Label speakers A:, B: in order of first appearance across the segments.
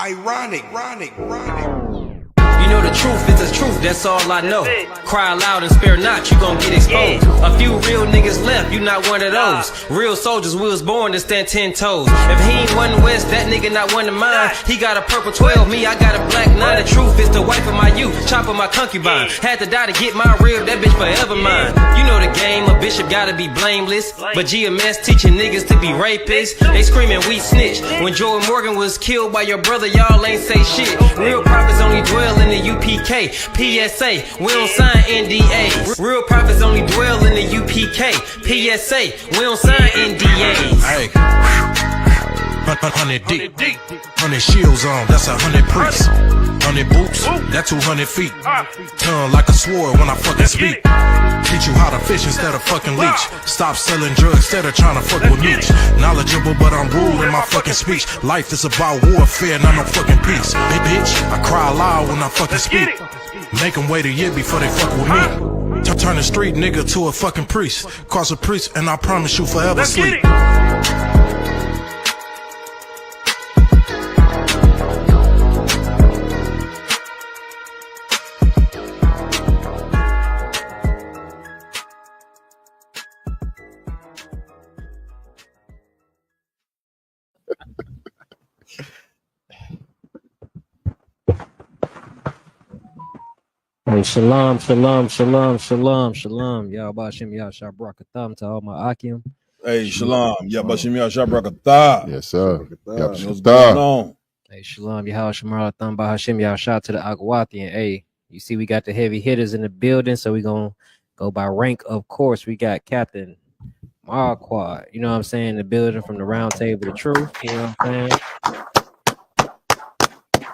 A: Ironic.
B: You know the truth is the truth, that's all I know. Cry loud and spare not, you gon' get exposed. A few real niggas left, you not one of those. Real soldiers, we was born to stand 10 toes. If he ain't one West, that nigga not one of mine. He got a purple 12, me, I got a black 9. The truth is the wife of my youth, chop of my concubine. Had to die to get my rib, that bitch forever mine. You know the game, a bishop gotta be blameless. But GMS teaching niggas to be rapists. They screaming we snitch. When Joel Morgan was killed by your brother, y'all ain't say shit. Real prophets only dwell in the UPK, PSA, we don't sign NDAs. Real prophets only dwell in the UPK, PSA, we don't sign NDAs.
C: Hey, 100 deep, 100 shields on, that's 100 priests. 100 boots, that's 200 feet. Tongue like a sword when I fucking speak. Teach you how to fish instead of fucking leech. Stop selling drugs instead of trying to fuck with me. Knowledgeable, but I'm rude in my fucking speech. Life is about warfare, not no fucking peace. Bitch, I cry loud when I fucking speak. Make them wait a year before they fuck with me. Turn a street nigga to a fucking priest. Cross a priest and I promise you forever sleep.
D: Hey, shalom. Y'all Bashim Yashar Brakatham to all my Akim.
E: Hey, shalom. Yabashim Yashar Brakatah.
F: Yes, sir.
E: What's going on?
D: Hey, shalom. Yahal Shamar Tham Bahashim Yashar to the Agawati. And hey, you see, we got the heavy hitters in the building, so we gonna go by rank, of course. We got Captain Marquardt, you know what I'm saying, the building from the round table of truth, you know what I'm saying?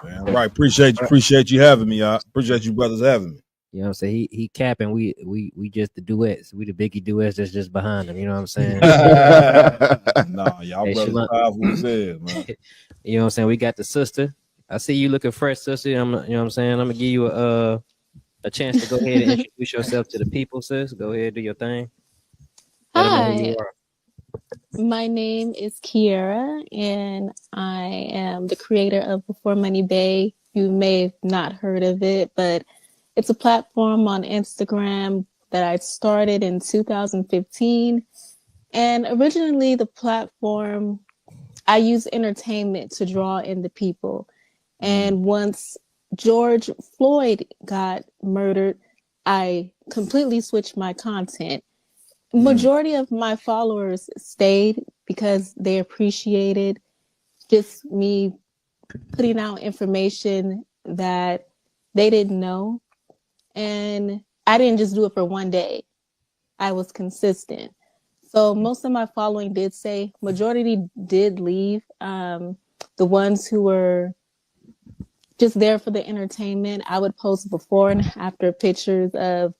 E: Man, right, appreciate you having me. I appreciate you brothers having me.
D: You know what I'm saying? He capping, we just the duets. We the Biggie duets that's just behind him, you know what I'm saying?
E: Nah, y'all
D: Hey,
E: brothers powerful as hell, man.
D: You know what I'm saying? We got the sister. I see you looking fresh, sister. You know what I'm saying? I'm gonna give you a chance to go ahead and introduce yourself to the people, sis. Go ahead, do your thing. Let them know who
G: Hi,
D: you are.
G: my name is Kiera, and I am the creator of Before Money Bay. You may have not heard of it, but it's a platform on Instagram that I started in 2015. And originally, the platform, I use entertainment to draw in the people. And once George Floyd got murdered, I completely switched my content. Majority of my followers stayed because they appreciated just me putting out information that they didn't know. And I didn't just do it for one day. I was consistent. So most of my following did say, majority did leave. The ones who were just there for the entertainment, I would post before and after pictures of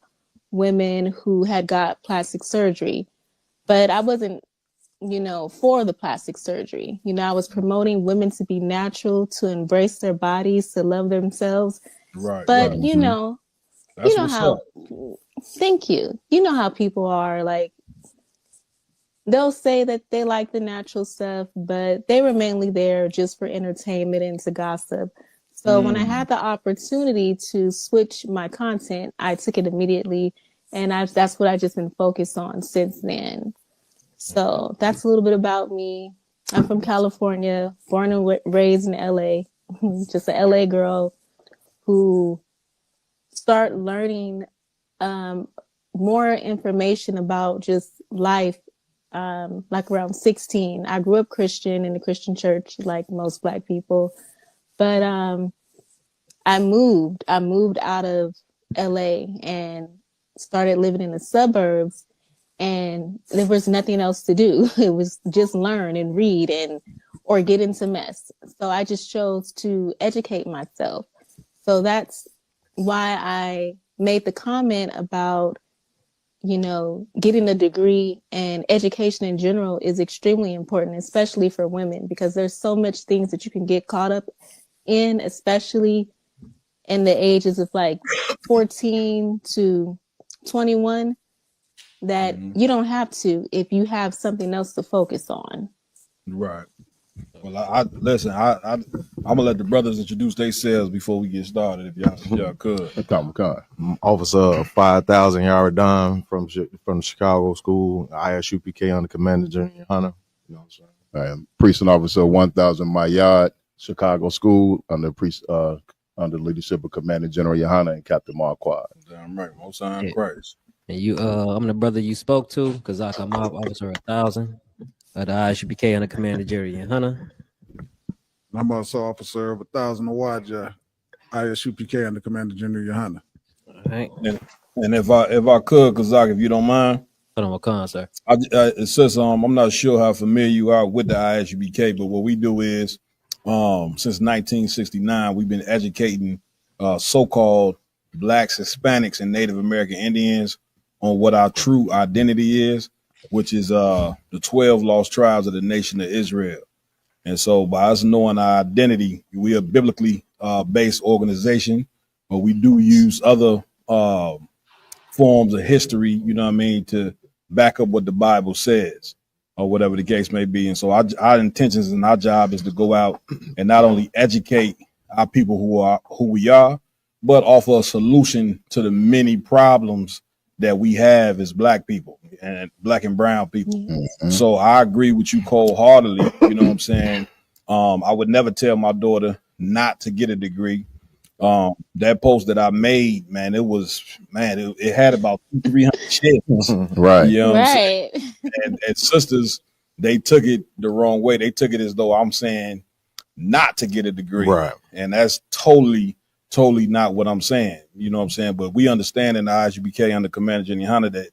G: women who had got plastic surgery, but I wasn't, for the plastic surgery. I was promoting women to be natural, to embrace their bodies, to love themselves.
E: Right.
G: But
E: right.
G: you know how, thank you. You know how people are, like, they'll say that they like the natural stuff, but they were mainly there just for entertainment and to gossip. So when I had the opportunity to switch my content, I took it immediately, and that's what I've just been focused on since then. So that's a little bit about me. I'm from California, born and raised in LA, just a LA girl who started learning more information about just life like around 16. I grew up Christian in the Christian church, like most Black people. But I moved out of LA and started living in the suburbs, and there was nothing else to do. It was just learn and read or get into mess. So I just chose to educate myself. So that's why I made the comment about, getting a degree, and education in general is extremely important, especially for women, because there's so much things that you can get caught up in, especially in the ages of like 14 to 21, that you don't have to if you have something else to focus on.
E: Right. Well, I listen. I'm gonna let the brothers introduce themselves before we get started, if y'all could.
A: Come. Officer 5,000 yard dime from the Chicago school, ISUPK under Commander Junior Hunter. You know what I'm saying?
F: Precinct Officer 1,000 my yard, Chicago School, under leadership of Commander General Yohana and Captain Marquardt.
E: Damn right, most time Christ.
D: And you, I'm the brother you spoke to, Kazaka Mob Officer 1,000 of the ISUPK under Commander Jerry and Hunter.
H: I'm also Officer of 1,000 Awaja, ISUPK under Commander General Yohana.
D: All right.
E: And if I could, Kazak, if you don't mind.
D: Hold on, what con, sir?
E: It says I'm not sure how familiar you are with the ISUPK, but what we do is since 1969 we've been educating so-called Blacks, Hispanics, and Native American Indians on what our true identity is, which is the 12 lost tribes of the nation of Israel. And so by us knowing our identity, we are a biblically based organization, but we do use other forms of history, you know what I mean, to back up what the Bible says or whatever the case may be. And so our intentions and our job is to go out and not only educate our people who we are, but offer a solution to the many problems that we have as Black people and Black and brown people. Mm-hmm. So I agree with you wholeheartedly. You know what I'm saying? I would never tell my daughter not to get a degree. That post that I made, man, it had about 300 shares.
A: Right.
E: You know
G: right.
E: and sisters, they took it the wrong way. They took it as though I'm saying not to get a degree.
A: Right.
E: And that's totally not what I'm saying. You know what I'm saying? But we understand in the ISUPK under Commander Jenny Hunter that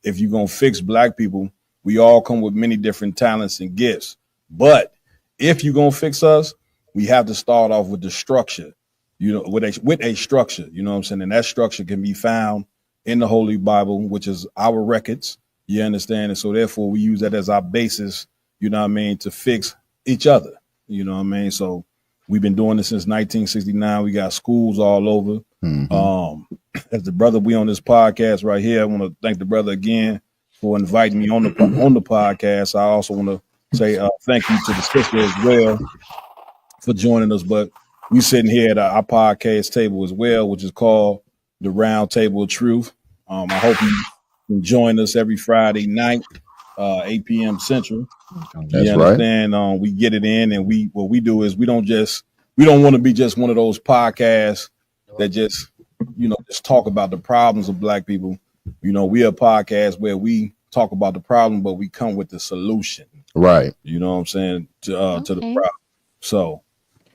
E: if you're going to fix Black people, we all come with many different talents and gifts. But if you're going to fix us, we have to start off with the structure. You know, with a structure, you know what I'm saying? And that structure can be found in the Holy Bible, which is our records. You understand? And so therefore we use that as our basis, you know what I mean, to fix each other. You know what I mean? So we've been doing this since 1969. We got schools all over. Mm-hmm. As the brother we on this podcast right here, I want to thank the brother again for inviting me on the podcast. I also want to say thank you to the sister as well for joining us. But we sitting here at our podcast table as well, which is called the Round Table of Truth. I hope you can join us every Friday night, 8 p.m. Central.
A: That's right.
E: We get it in, and what we do is we don't want to be just one of those podcasts that just talk about the problems of Black people. You know, we are a podcast where we talk about the problem, but we come with the solution.
A: Right.
E: You know what I'm saying? To the problem. So,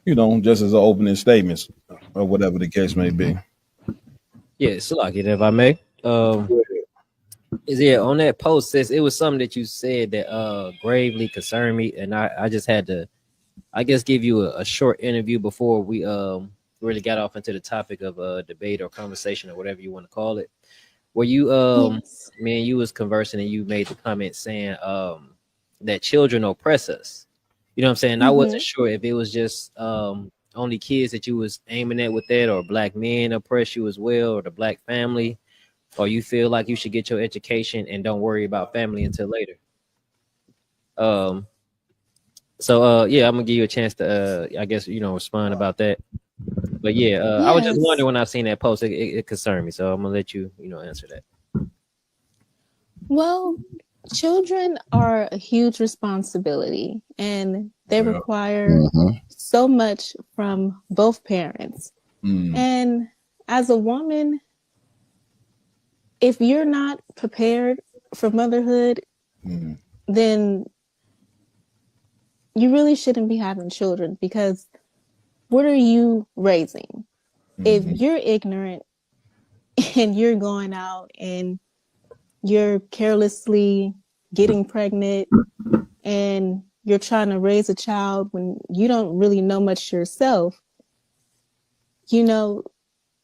E: just as an opening statement or whatever the case may be.
D: Yeah, Salaki, if I may. On that post, sis, it was something that you said that gravely concerned me, and I just had to, I guess, give you a short interview before we really got off into the topic of debate or conversation or whatever you want to call it. Where you
G: Yes.
D: man, you was conversing and you made the comment saying that children oppress us. You know what I'm saying? I wasn't sure if it was just only kids that you was aiming at with that, or Black men oppress you as well, or the Black family, or you feel like you should get your education and don't worry about family until later. I'm gonna give you a chance to I guess respond about that. But I was just wondering when I seen that post, it concerned me, so I'm gonna let you answer that.
G: Well, children are a huge responsibility, and they require so much from both parents. And as a woman, if you're not prepared for motherhood, then you really shouldn't be having children, because what are you raising? If you're ignorant and you're going out and you're carelessly getting pregnant and you're trying to raise a child when you don't really know much yourself,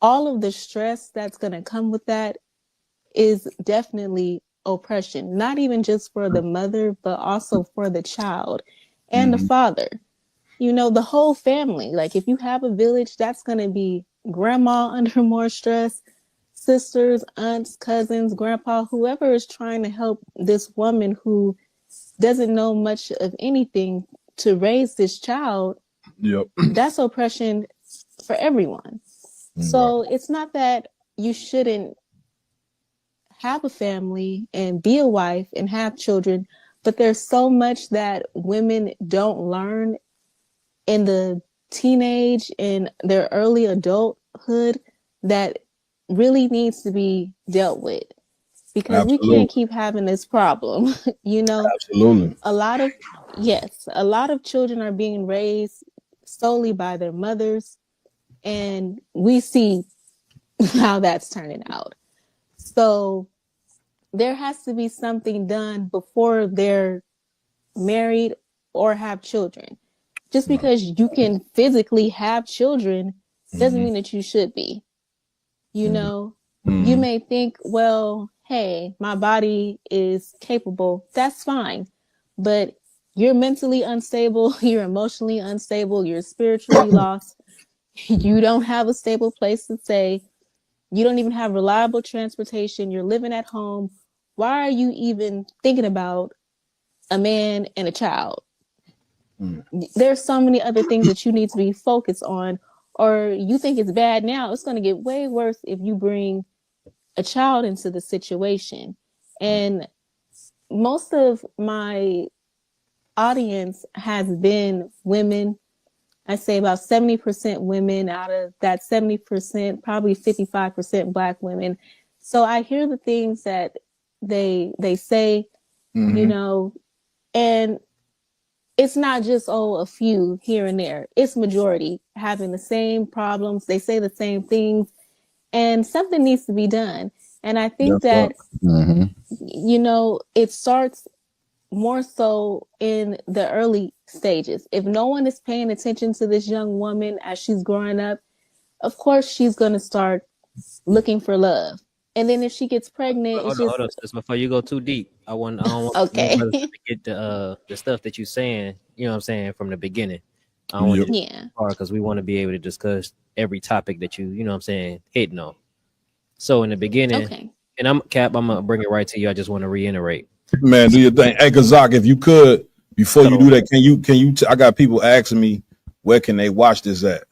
G: all of the stress that's going to come with that is definitely oppression, not even just for the mother, but also for the child and the father. The whole family. Like, if you have a village, that's going to be grandma under more stress, sisters, aunts, cousins, grandpa, whoever is trying to help this woman who doesn't know much of anything to raise this child,
E: Yep.
G: that's oppression for everyone. So it's not that you shouldn't have a family and be a wife and have children, but there's so much that women don't learn in the teenage and their early adulthood that really needs to be dealt with, because we can't keep having this problem. You know,
E: Absolutely.
G: a lot of children are being raised solely by their mothers, and we see how that's turning out. So there has to be something done before they're married or have children. Just because you can physically have children doesn't mean that you should be. You know, you may think, well, hey, my body is capable. That's fine. But you're mentally unstable, you're emotionally unstable, you're spiritually lost. You don't have a stable place to stay. You don't even have reliable transportation. You're living at home. Why are you even thinking about a man and a child? There's so many other things that you need to be focused on, or you think it's bad now. It's going to get way worse if you bring a child into the situation. And most of my audience has been women. I say about 70% women. Out of that 70%, probably 55% Black women. So I hear the things that they say, you know, and it's not just, a few here and there. It's majority having the same problems. They say the same things, and something needs to be done. And I think that, you know, it starts more so in the early stages. If no one is paying attention to this young woman as she's growing up, of course she's going to start looking for love. And then if she gets pregnant,
D: hold on, sis, before you go too deep, I don't want
G: okay.
D: to get the stuff that you're saying, you know what I'm saying, from the beginning. I don't want you to because we want to be able to discuss every topic that you know what I'm saying, hitting on. So in the beginning, and I'm gonna bring it right to you. I just want to reiterate.
E: Man, do your thing. Hey, Kazak, if you could, before you do that, can you I got people asking me where can they watch this at?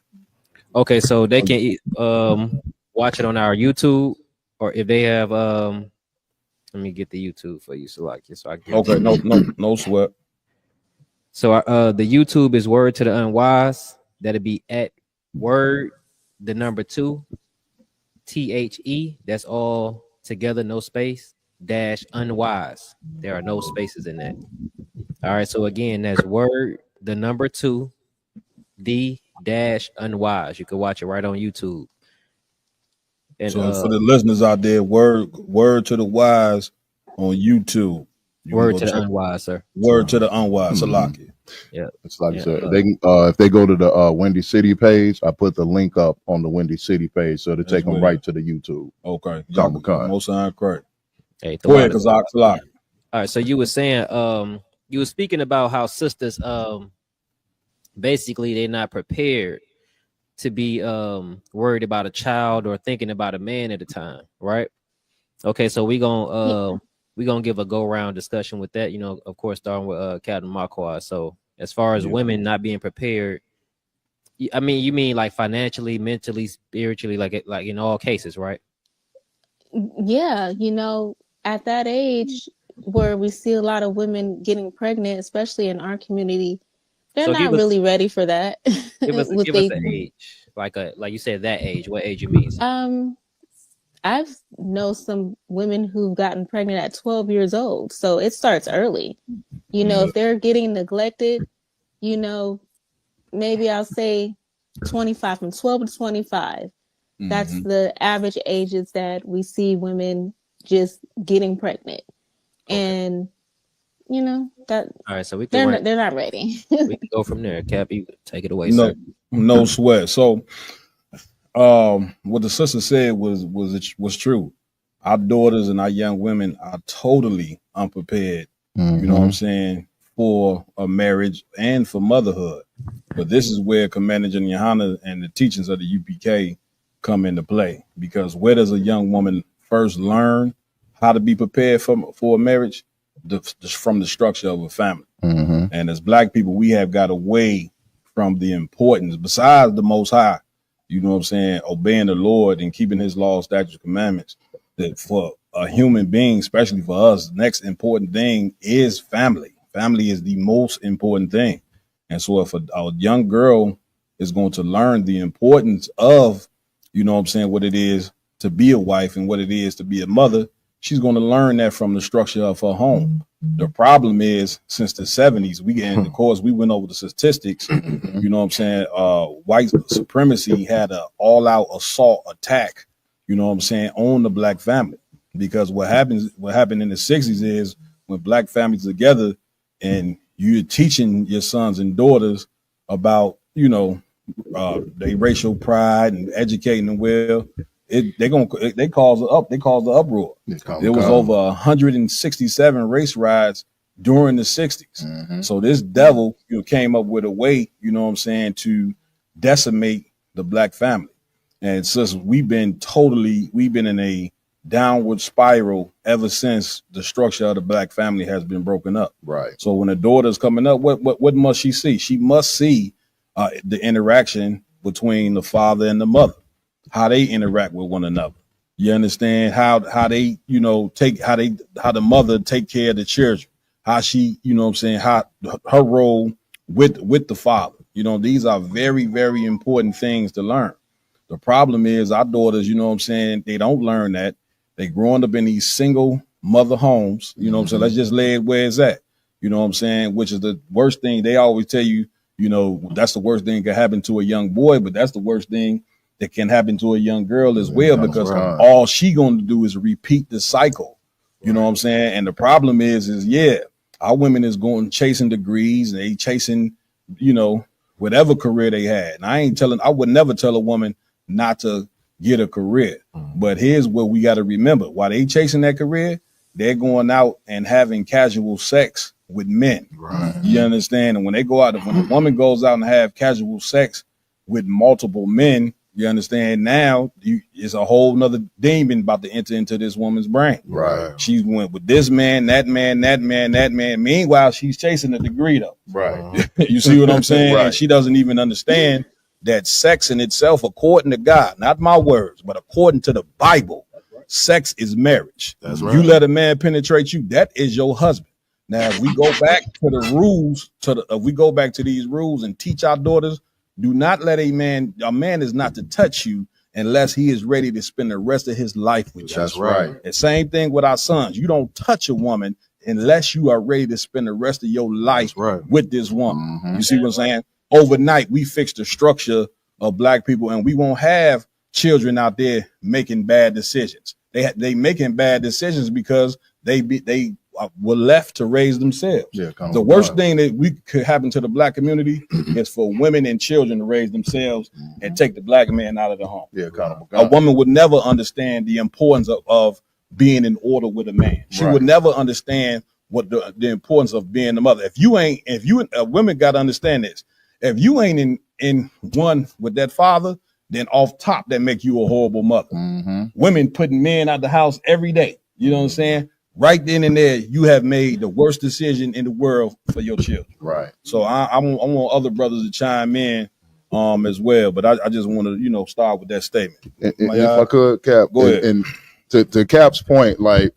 D: Okay, so they can watch it on our YouTube, or if they have let me get the YouTube for you, so I can.
E: Okay, no sweat.
D: So the YouTube is Word to the Unwise. That'll be at Word, the number 2, THE. That's all together, no space, dash Unwise. There are no spaces in that. All right, so again, that's Word, the number 2, the dash Unwise. You can watch it right on YouTube. And
E: so for the listeners out there, word to the wise on YouTube.
D: Word to the Unwise, sir.
E: Word to the Unwise, Salaki.
D: Yeah,
F: it's like I said. They can, if they go to the Windy City page, I put the link up on the Windy City page, so to take them right to the YouTube.
E: Okay,
F: most
E: correct.
D: Hey,
E: go ahead, Kazak.
D: All right, so you were saying, you were speaking about how sisters, basically they're not prepared to be worried about a child or thinking about a man at a time, right? Okay, so we're gonna give a go-round discussion with that, you know, of course, starting with Captain Marquardt. So as far as women not being prepared, I mean, you mean like financially, mentally, spiritually, like in all cases, right?
G: Yeah, you know, at that age where we see a lot of women getting pregnant, especially in our community, they're not really ready for that.
D: Give us an age, like you said, that age. What age you mean?
G: I've known some women who've gotten pregnant at 12 years old, so it starts early. You know, if they're getting neglected, you know, maybe I'll say 25, from 12 to 25. That's the average ages that we see women just getting pregnant, and you know that. All
D: right, so
G: they're not ready.
D: We can go from there. Cap, you take it away, sir.
E: No sweat. So, what the sister said was true. Our daughters and our young women are totally unprepared. You know what I'm saying, for a marriage and for motherhood. But this is where Commander General Yohana and the teachings of the UPK come into play, because where does a young woman first learn how to be prepared for a marriage? From the structure of a family. And as black people, we have got away from the importance, besides the Most High, you know what I'm saying, obeying the Lord and keeping his laws, statutes, commandments, that for a human being, especially for us, the next important thing is family. Family is the most important thing. And so if a young girl is going to learn the importance of, you know what I'm saying, what it is to be a wife and what it is to be a mother, she's going to learn that from the structure of her home. The problem is, since the 70s, of course, we went over the statistics, you know what I'm saying, white supremacy had an all-out assault attack, you know what I'm saying, on the black family. Because what happened in the 60s is when black families together and you're teaching your sons and daughters about, you know, their racial pride and educating them well, they caused the uproar. There was over 167 race riots during the 60s. So this devil, you know, came up with a way, you know what I'm saying, to decimate the black family. And since we've been in a downward spiral ever since the structure of the black family has been broken up.
F: Right.
E: So when a daughter's coming up, what must she see? She must see the interaction between the father and the mother, how they interact with one another. You understand how they, you know, how the mother take care of the children, how she, you know what I'm saying, how her role with the father. You know, these are very, very important things to learn. The problem is our daughters, you know what I'm saying, they don't learn that. They growing up in these single mother homes, you know what I'm saying? Let's just lay it where it's at, you know what I'm saying? Which is the worst thing. They always tell you, you know, that's the worst thing that can happen to a young boy, but that's the worst thing that can happen to a young girl as well, because all she going to do is repeat the cycle, you know what I'm saying? And the problem is our women is going chasing degrees and they chasing, you know, whatever career they had. And I would never tell a woman not to get a career. But here's what we got to remember. While they chasing that career, they're going out and having casual sex with men. Right. You understand? And when they go out, when a woman goes out and have casual sex with multiple men, you understand, now it's a whole nother demon about to enter into this woman's brain.
F: Right.
E: She went with this man, that man, that man, that man. Meanwhile, she's chasing a degree though.
F: Right.
E: You see what I'm saying?
F: Right.
E: And she doesn't even understand that sex in itself, according to God, not my words, but according to the Bible, sex is marriage. That's right. You let a man penetrate you, that is your husband. Now, if we go back to the rules, if we go back to these rules and teach our daughters, do not let a man is not to touch you unless he is ready to spend the rest of his life with you.
F: That's right.
E: The same thing with our sons. You don't touch a woman unless you are ready to spend the rest of your life with this woman. You see what I'm saying? Overnight, we fix the structure of black people, and we won't have children out there making bad decisions. They making bad decisions because they were left to raise themselves. The worst thing that could happen to the black community is for women and children to raise themselves and take the black man out of the home. A woman would never understand the importance of being in order with a man. She would never understand what the importance of being the mother. Women got to understand this. If you ain't in one with that father, then off top that make you a horrible mother. Women putting men out the house every day. You know what I'm saying? Right then and there, you have made the worst decision in the world for your children. Right. So I want other brothers to chime in as well, but I just want to start with that statement.
F: If I could, Cap,
E: go ahead.
F: And to Cap's point, like,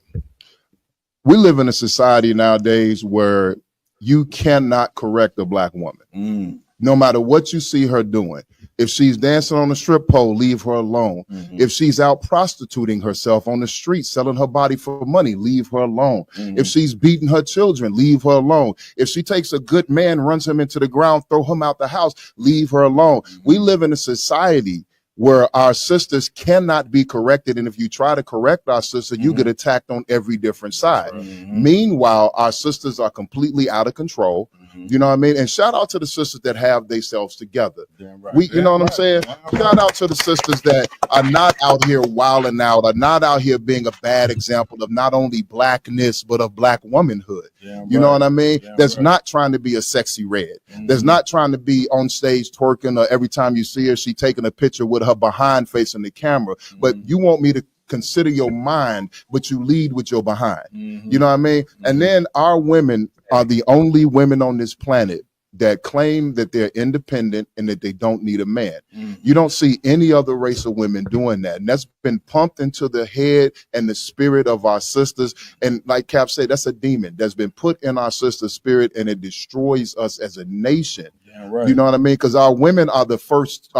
F: we live in a society nowadays where you cannot correct a black woman. No matter what you see her doing. If she's dancing on a strip pole, leave her alone. If she's out prostituting herself on the street, selling her body for money, leave her alone. If she's beating her children, leave her alone. If she takes a good man, runs him into the ground, throw him out the house, leave her alone. We live in a society where our sisters cannot be corrected. And if you try to correct our sister, you get attacked on every different side. Meanwhile, our sisters are completely out of control. You know what I mean? And shout out to the sisters that have themselves together. You know what I'm saying? Shout out to the sisters that are not out here wilding out, are not out here being a bad example of not only blackness, but of black womanhood. You know what I mean? That's not trying to be a sexy red. That's not trying to be on stage twerking, or every time you see her, she taking a picture with her behind facing the camera. But you want me to consider your mind, but you lead with your behind. You know what I mean? And then our women are the only women on this planet that claim that they're independent and that they don't need a man. You don't see any other race of women doing that. And that's been pumped into the head and the spirit of our sisters. And like Cap said, that's a demon that's been put in our sister spirit, and it destroys us as a nation.
E: Yeah, right.
F: You know what I mean? Because our women are the first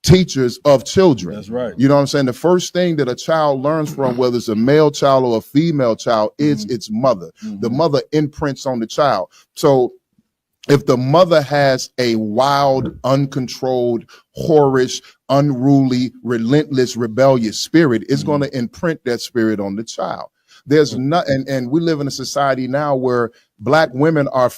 F: teachers of children.
E: That's right.
F: You know what I'm saying? The first thing that a child learns from, whether it's a male child or a female child, is its mother. The mother imprints on the child. So if the mother has a wild, uncontrolled, whorish, unruly, relentless, rebellious spirit, it's going to imprint that spirit on the child. There's not, and we live in a society now where Black women are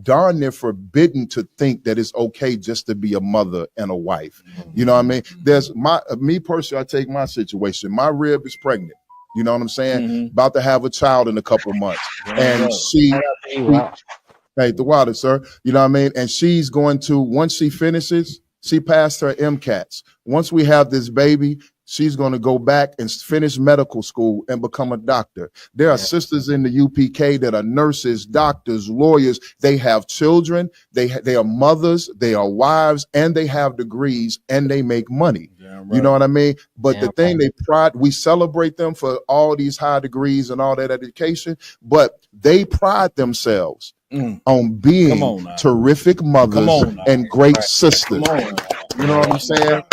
F: darn near forbidden to think that it's okay just to be a mother and a wife. You know what I mean? There's me personally, I take my situation. My rib is pregnant. You know what I'm saying? About to have a child in a couple months, and hey, the water, sir. You know what I mean? And she's going to, once she finishes, she passed her MCATs. Once we have this baby, she's going to go back and finish medical school and become a doctor. There are sisters in the UPK that are nurses, doctors, lawyers. They have children. They are mothers. They are wives, and they have degrees, and they make money. Right. You know what I mean? But the thing we celebrate them for all these high degrees and all that education, but they pride themselves on being terrific mothers and great sisters. You know what I'm saying?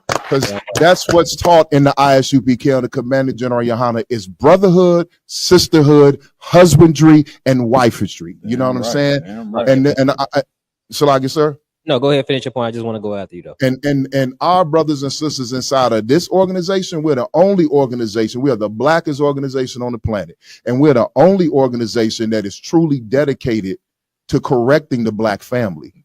F: Because that's what's taught in the ISUPK on the Commander General Yohana is brotherhood, sisterhood, husbandry, and wifistry. You know what I'm saying? And so like it, sir?
D: No, go ahead, finish your point. I just want to go after you though.
F: And our brothers and sisters inside of this organization, we're the only organization, we are the blackest organization on the planet. And we're the only organization that is truly dedicated to correcting the Black family.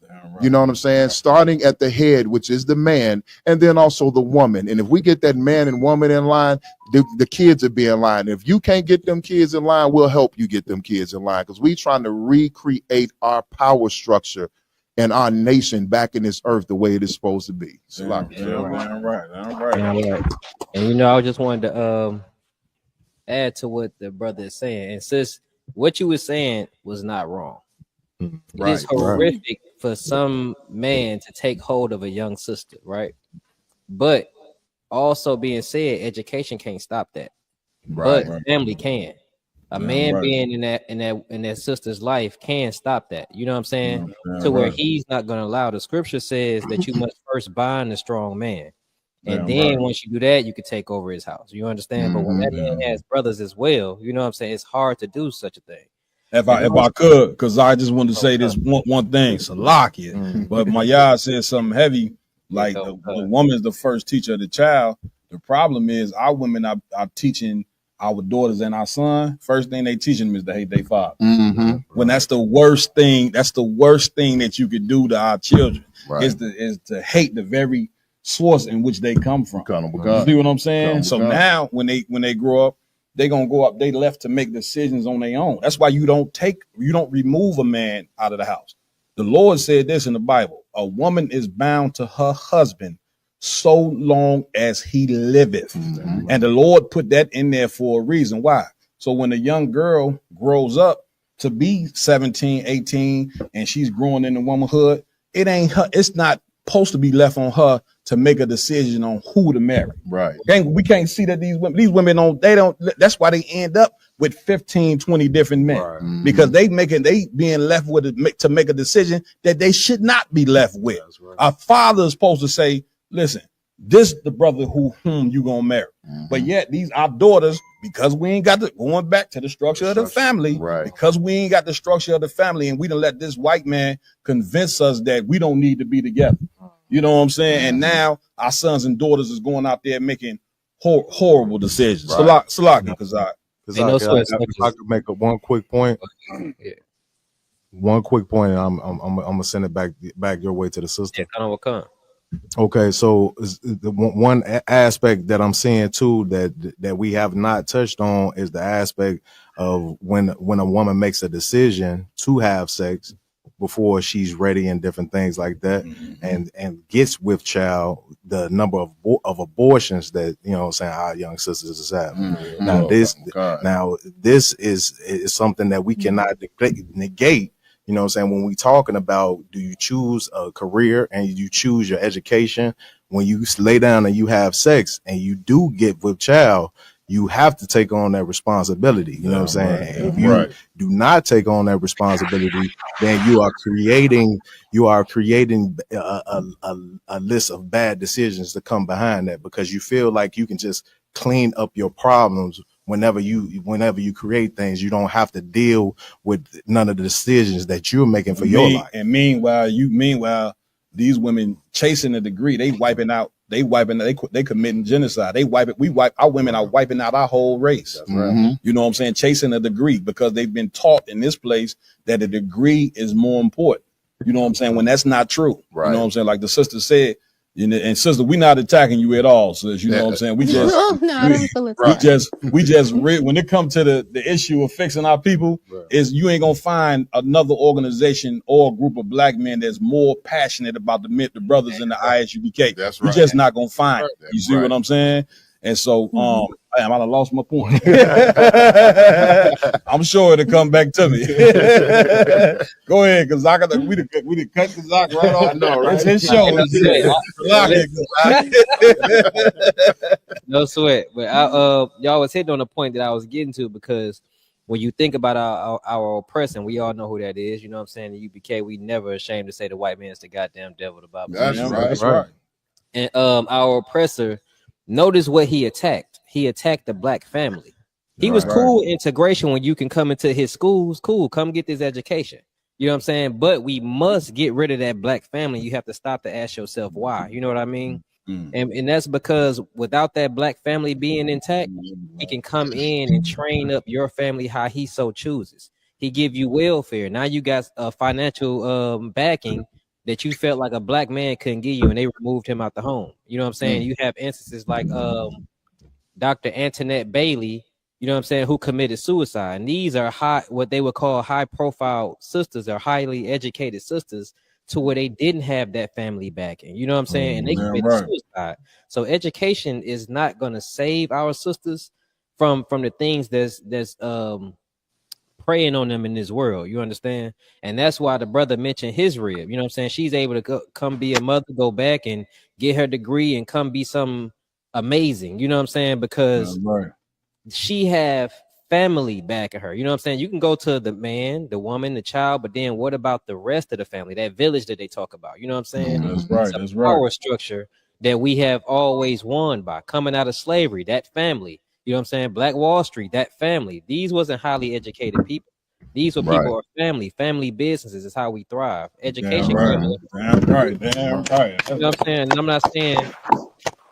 F: You know what I'm saying? Starting at the head, which is the man, and then also the woman. And if we get that man and woman in line, the kids will be in line. If you can't get them kids in line, we'll help you get them kids in line, because we're trying to recreate our power structure and our nation back in this earth the way it is supposed to be.
E: Right.
D: And you know, I just wanted to add to what the brother is saying. And sis, what you were saying was not wrong. It is horrific for some man to take hold of a young sister, right? But also being said, education can't stop that. But family can. A man being in that sister's life can stop that. You know what I'm saying? To where he's not going to allow. The scripture says that you must first bind the strong man. And then once you do that, you can take over his house. You understand? But when that man has brothers as well, you know what I'm saying? It's hard to do such a thing.
E: If I could, because I just wanted to say this one thing, Salakia. But my yard said something heavy, like the woman is the first teacher of the child. The problem is our women are teaching our daughters and our son. First thing they teaching them is to hate their father. When that's the worst thing. That's the worst thing that you could do to our children is to hate the very source in which they come from. You see what I'm saying? So now when they grow up, they're gonna go up, they left to make decisions on their own. That's why you don't remove a man out of the house. The Lord said this in the Bible: a woman is bound to her husband so long as he liveth. And the Lord put that in there for a reason. Why? So when a young girl grows up to be 17, 18, and she's growing into womanhood, it ain't her, it's not supposed to be left on her to make a decision on who to marry. We can't see that these women don't, that's why they end up with 15, 20 different men, because they being left with to make a decision that they should not be left with. A father is supposed to say, listen, this the brother whom you gonna marry. But yet these our daughters, because we ain't got going back to the structure of the family, because we ain't got the structure of the family, and we done let this white man convince us that we don't need to be together. You know what I'm saying? And now our sons and daughters is going out there making horrible decisions. Salaki, because
A: if I could make one quick point. One quick point, and I'm gonna send it back your way to the sister. Okay, so the one aspect that I'm seeing too that we have not touched on is the aspect of when a woman makes a decision to have sex, before she's ready and different things like that, and gets with child, the number of abortions that, you know what I'm saying, our young sisters is having. Now this is something that we cannot negate. You know what I'm saying? When we talking about, do you choose a career and you choose your education, when you lay down and you have sex and you do get with child, you have to take on that responsibility. You know what I'm saying? If you do not take on that responsibility, then you are creating a list of bad decisions to come behind that, because you feel like you can just clean up your problems whenever you create things. You don't have to deal with none of the decisions that you're making for your life.
E: And meanwhile, these women chasing a degree, they committing genocide. Our women are wiping out our whole race. You know what I'm saying? Chasing a degree because they've been taught in this place that a degree is more important. You know what I'm saying? When that's not true. You know what I'm saying? Like the sister said, and sister, we're not attacking you at all. So you know what I'm saying? We just, when it comes to the issue of fixing our people, is you ain't gonna find another organization or a group of black men that's more passionate about the brothers in the ISUPK.
F: That's right.
E: You're just not gonna find it. You see what I'm saying? And so, I done lost my point. I'm sure it'll come back to me. Go ahead, because we done cut Kazak right off. No, right? It's his show.
D: No sweat. But y'all was hitting on the point that I was getting to, because when you think about our oppressing, we all know who that is. You know what I'm saying? The UPK, we never ashamed to say the white man's the goddamn devil. The Bible.
F: That's right.
D: And our oppressor, notice what he attacked. He attacked the black family. He was cool with integration when you can come into his schools. Cool, come get this education. You know what I'm saying? But we must get rid of that black family. You have to stop to ask yourself why. You know what I mean? And that's because without that black family being intact, he can come in and train up your family how he so chooses. He give you welfare. Now you got a financial backing that you felt like a black man couldn't give you, and they removed him out the home. You know what I'm saying? You have instances like Dr. Antoinette Bailey, you know what I'm saying, who committed suicide. And these are what they would call high profile sisters, or highly educated sisters, to where they didn't have that family backing. You know what I'm saying? And they committed suicide. So education is not going to save our sisters from the things that's preying on them in this world. You understand? And that's why the brother mentioned his rib. You know what I'm saying? She's able to come be a mother, go back and get her degree and come be something amazing. You know what I'm saying? Because she have family backing her. You know what I'm saying? You can go to the man, the woman, the child, but then what about the rest of the family, that village that they talk about? You know what I'm saying? That's right. Power structure that we have always won by, coming out of slavery, that family. You know what I'm saying? Black Wall Street, that family. These wasn't highly educated people. These were people of family businesses is how we thrive. Education.
E: Damn right.
D: You know what I'm saying? And I'm not saying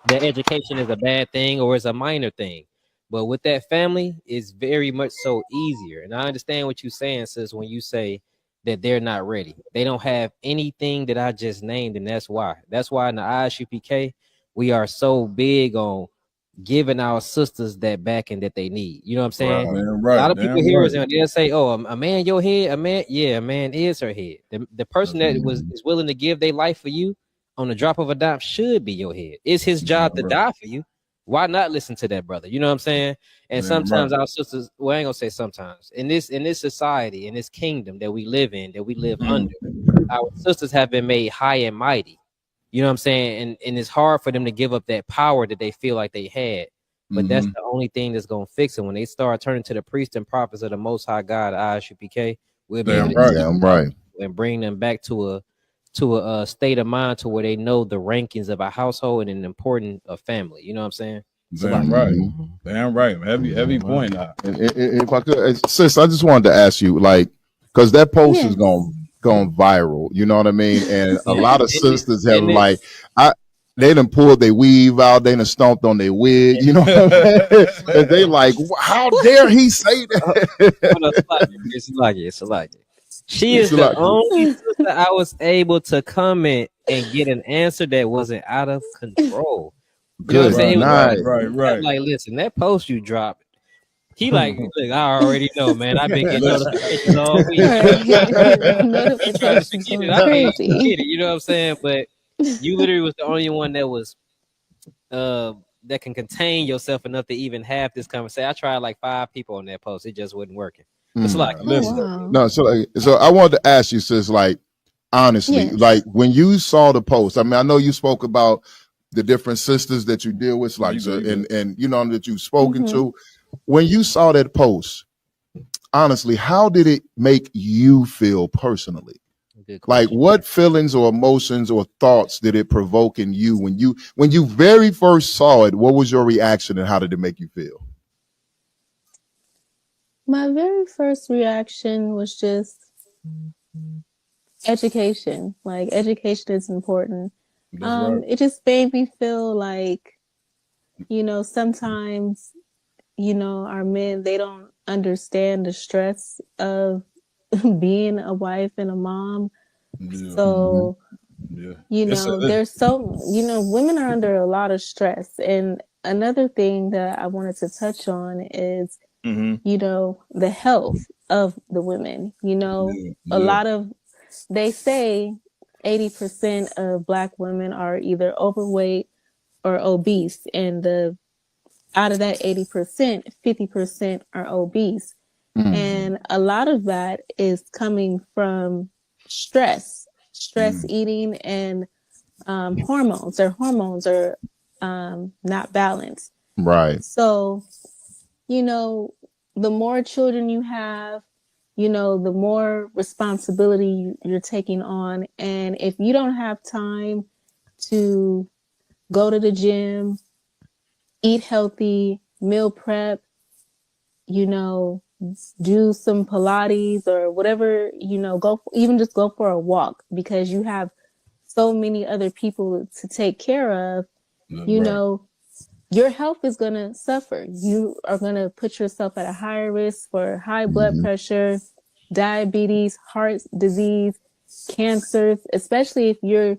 D: that education is a bad thing or is a minor thing, but with that family, it's very much so easier. And I understand what you're saying, sis, when you say that they're not ready. They don't have anything that I just named, and that's why. That's why in the ISUPK, we are so big on giving our sisters that backing that they need. You know what I'm saying? A lot of people hear us and they'll say, "Oh, a man, your head, a man, yeah, a man is her head." The person that is willing to give their life for you on the drop of a dime should be your head. It's his job to die for you. Why not listen to that brother? You know what I'm saying? And sometimes our sisters, well, I ain't gonna say sometimes, in this society, in this kingdom that we live in, that we live under, our sisters have been made high and mighty. You know what I'm saying? And it's hard for them to give up that power that they feel like they had. But that's the only thing that's going to fix it. When they start turning to the priests and prophets of the Most High God, ISUPK, we'll be able to and bring them back to a state of mind to where they know the rankings of a household and an important family. You know what I'm saying?
E: Damn right. Heavy point.
F: If I could, sis, I just wanted to ask you, like, because that post is gone viral, you know what I mean? And a lot of sisters have they done pulled their weave out, they done stomped on their wig, you know what I mean? And they like, how dare he say that?
D: It's like it. She is the only sister I was able to comment and get an answer that wasn't out of control. You know what I'm saying? Right. Like, listen, that post you dropped He like, look, I already know, man. I've been getting notifications all week.
G: Notifications going crazy.
D: You know what I'm saying? But you literally was the only one that was that can contain yourself enough to even have this conversation. I tried like 5 people on that post. It just wasn't working. It's like,
G: wow.
F: No, so I wanted to ask you, sis, like, honestly, like when you saw the post, I mean, I know you spoke about the different sisters that you deal with, like, and you know, that you've spoken to. When you saw that post, honestly, how did it make you feel personally? Like, what feelings or emotions or thoughts did it provoke in you when you very first saw it? What was your reaction and how did it make you feel?
G: My very first reaction was just education. Like, education is important. Right. It just made me feel like, you know, sometimes, you know, our men, they don't understand the stress of being a wife and a mom. So, you know, there's so, you know, women are under a lot of stress. And another thing that I wanted to touch on is, you know, the health of the women. You know, a lot of, they say 80% of Black women are either overweight or obese. And out of that 80%, 50% are obese. And a lot of that is coming from stress eating, and hormones. Their hormones are not balanced.
F: Right.
G: So, you know, the more children you have, you know, the more responsibility you're taking on. And if you don't have time to go to the gym, eat healthy, meal prep, you know, do some Pilates or whatever, you know, just go for a walk, because you have so many other people to take care of, you know, your health is going to suffer. You are going to put yourself at a higher risk for high blood pressure, diabetes, heart disease, cancers, especially if you're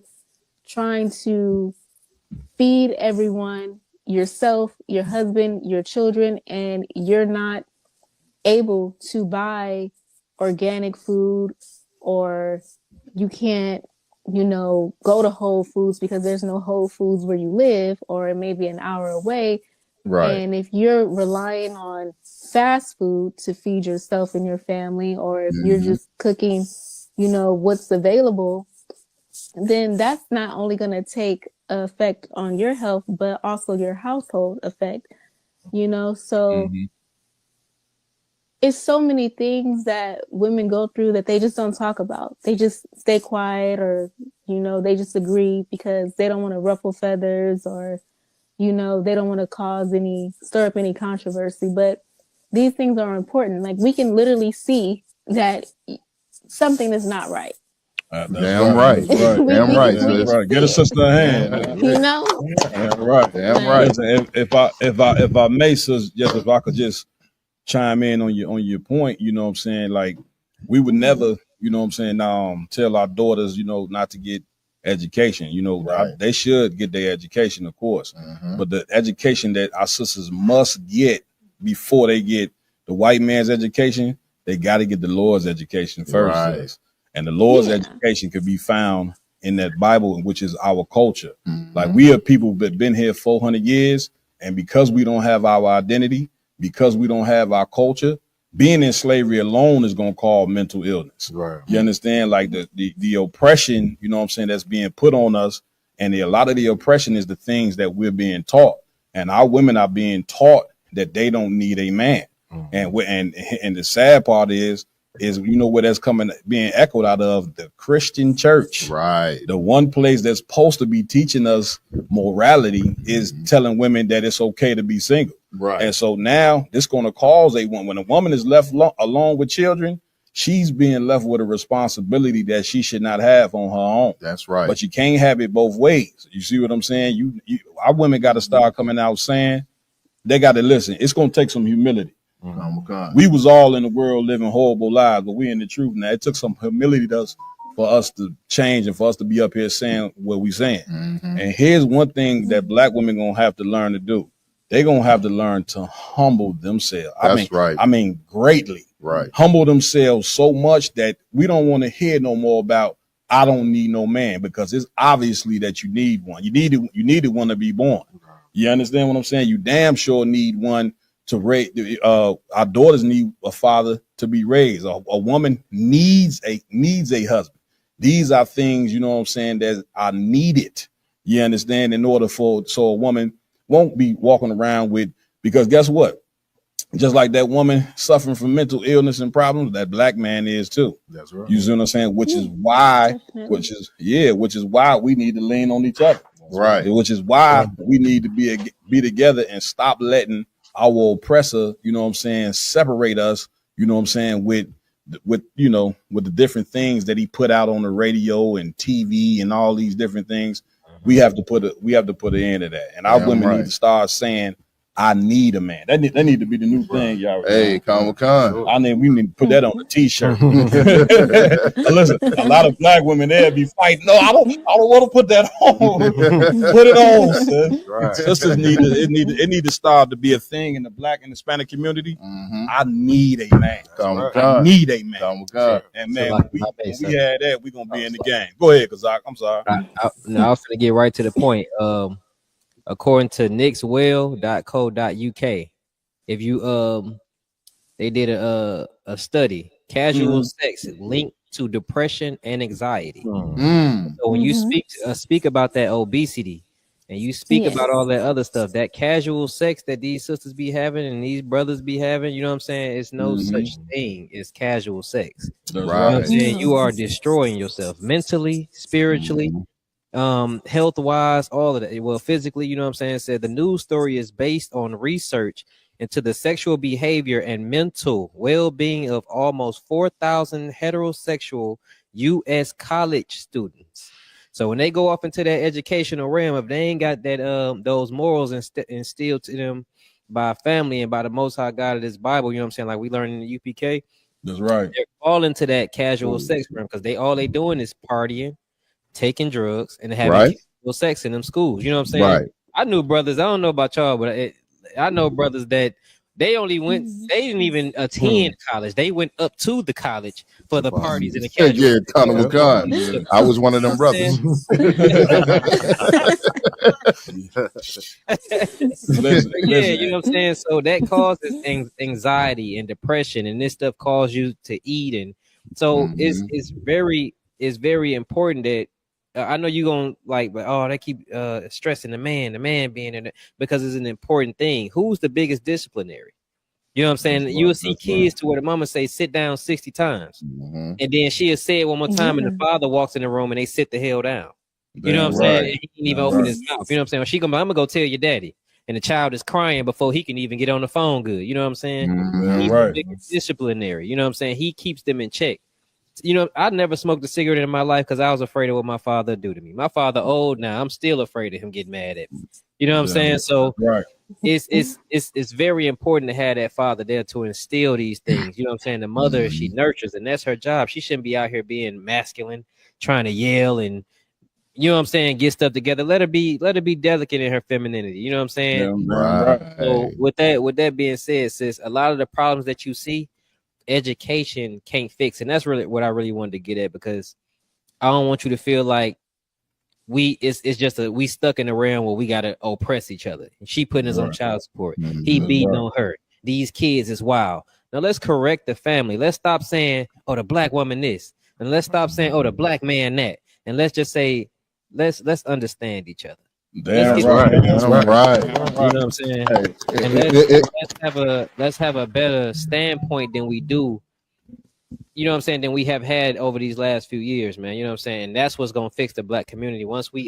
G: trying to feed everyone, yourself, your husband, your children, and you're not able to buy organic food, or you can't, you know, go to Whole Foods because there's no Whole Foods where you live, or it may be an hour away. Right. And if you're relying on fast food to feed yourself and your family, or if you're just cooking, you know, what's available, then that's not only going to take effect on your health, but also your household effect, you know? So it's so many things that women go through that they just don't talk about. They just stay quiet, or, you know, they just agree because they don't want to ruffle feathers, or, you know, they don't want to stir up any controversy. But these things are important. Like, we can literally see that something is not right.
F: Damn right. Damn right.
E: Get a sister a hand.
G: You know?
E: Damn right. Listen, if I may, sis, just if I could just chime in on your point, you know what I'm saying? Like, we would never, you know what I'm saying, tell our daughters, you know, not to get education. You know, they should get their education, of course. But the education that our sisters must get before they get the white man's education, they got to get the Lord's education first. And the Lord's education could be found in that Bible, which is our culture. Like, we are people that been here 400 years, and because we don't have our identity, because we don't have our culture, being in slavery alone is going to cause mental illness. You understand? Like, the oppression, you know what I'm saying, that's being put on us. And a lot of the oppression is the things that we're being taught. And our women are being taught that they don't need a man. And the sad part is, you know, where that's being echoed out of the Christian church. The one place that's supposed to be teaching us morality is telling women that it's okay to be single. And so now this going to cause when a woman is left alone with children, she's being left with a responsibility that she should not have on her own.
F: That's right.
E: But you can't have it both ways. You see what I'm saying? Our women got to start coming out saying they got to listen. It's going to take some humility. We was all in the world living horrible lives, but we in the truth now. It took some humility for us to change and for us to be up here saying what we saying. And here's one thing that Black women gonna have to learn to do. they're gonna have to learn to humble themselves.
F: That's right.
E: I mean, greatly.
F: Right.
E: Humble themselves so much that we don't want to hear no more about I don't need no man, because it's obviously that you need one. You needed one to be born. You understand what I'm saying? You damn sure need one to raise. Our daughters need a father to be raised. A woman needs a husband. These are things, you know what I'm saying, that are needed. You understand? In order so a woman won't be walking around with, because guess what? Just like that woman suffering from mental illness and problems, that black man is too.
A: That's right.
E: You see what I'm saying? Which is why we need to lean on each other.
F: Right.
E: Which is why we need to be together and stop letting our oppressor, you know what I'm saying, separate us, you know what I'm saying, with the different things that he put out on the radio and TV and all these different things. We have to put an end to that. And our women need to start saying, I need a man. That need to be the new thing, y'all.
F: Hey, Con.
E: I mean, we need to put that on a t-shirt. Listen, a lot of black women there be fighting. No, I don't want to put that on. Put it on, sis. Right. Sisters need to start to be a thing in the black and Hispanic community. I need a man. I need a man. And man, when we had that, we're gonna be in the game. Go ahead, Kazak. I'm sorry.
D: I was gonna get right to the point. According to nixwell.co.uk, if you they did a study, casual sex linked to depression and anxiety. So when you speak about that obesity and you speak about all that other stuff, that casual sex that these sisters be having and these brothers be having, you know what I'm saying? It's no such thing as casual sex.
E: That's
D: right. You know what I'm saying? You are destroying yourself mentally, spiritually, health wise, all of that. Well, physically, you know what I'm saying? Said the news story is based on research into the sexual behavior and mental well-being of almost 4,000 heterosexual U.S. college students. So when they go off into that educational realm, if they ain't got that those morals instilled to them by family and by the Most High God of this Bible, you know what I'm saying? Like we learned in the UPK.
E: That's right.
D: They're all into that casual sex realm because all they doing is partying, taking drugs, and having sex in them schools. You know what I'm saying?
F: Right.
D: I knew brothers. I don't know about y'all, but I know brothers that they only went. They didn't even attend college. They went up to the college for the parties and the casual.
F: Yeah, Con. I was one of them brothers.
D: Yeah, you know what I'm saying. So that causes anxiety and depression, and this stuff causes you to eat, and so it's very important that. I know you're going to like, but they keep stressing the man being in it because it's an important thing. Who's the biggest disciplinary? You know what I'm saying? You will see kids to where the mama say, sit down 60 times. And then she'll say it one more time and the father walks in the room and they sit the hell down. You know what I'm saying? And he can't even open his mouth. You know what I'm saying? Well, I'm going to go tell your daddy. And the child is crying before he can even get on the phone good. You know what I'm saying? He's the biggest disciplinary. You know what I'm saying? He keeps them in check. You know, I never smoked a cigarette in my life because I was afraid of what my father would do to me. My father old now. I'm still afraid of him getting mad at me. You know what I'm saying? So it's very important to have that father there to instill these things. You know what I'm saying? The mother, she nurtures, and that's her job. She shouldn't be out here being masculine, trying to yell and, you know what I'm saying, get stuff together. Let her be delicate in her femininity. You know what I'm saying? So with that being said, sis, a lot of the problems that you see, education can't fix, and that's really what I really wanted to get at, because I don't want you to feel like it's just we stuck in a realm where we gotta oppress each other. She putting us on child support, he beating on her, these kids is wild. Now let's correct the family. Let's stop saying, oh, the black woman this, and let's stop saying, oh, the black man that, and let's just say let's understand each other.
E: That's right.
D: You know what I'm saying? And let's have a better standpoint than we do. You know what I'm saying? Than we have had over these last few years, man. You know what I'm saying? And that's what's gonna fix the black community once we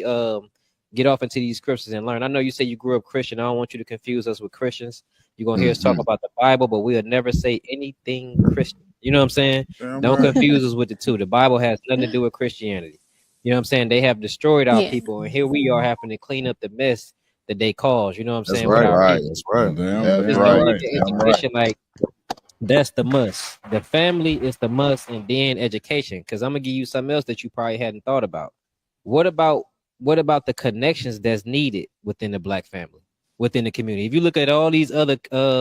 D: get off into these scriptures and learn. I know you say you grew up Christian. I don't want you to confuse us with Christians. You're gonna hear us talk about the Bible, but we'll never say anything Christian. You know what I'm saying? Don't confuse us with the two. The Bible has nothing to do with Christianity. You know what I'm saying? They have destroyed our people, and here we are having to clean up the mess that they caused. You know what I'm saying?
A: That's right.
D: Education, like, that's the must. The family is the must, and then education. Because I'm gonna give you something else that you probably hadn't thought about. What about the connections that's needed within the black family? within the community. If you look at all these other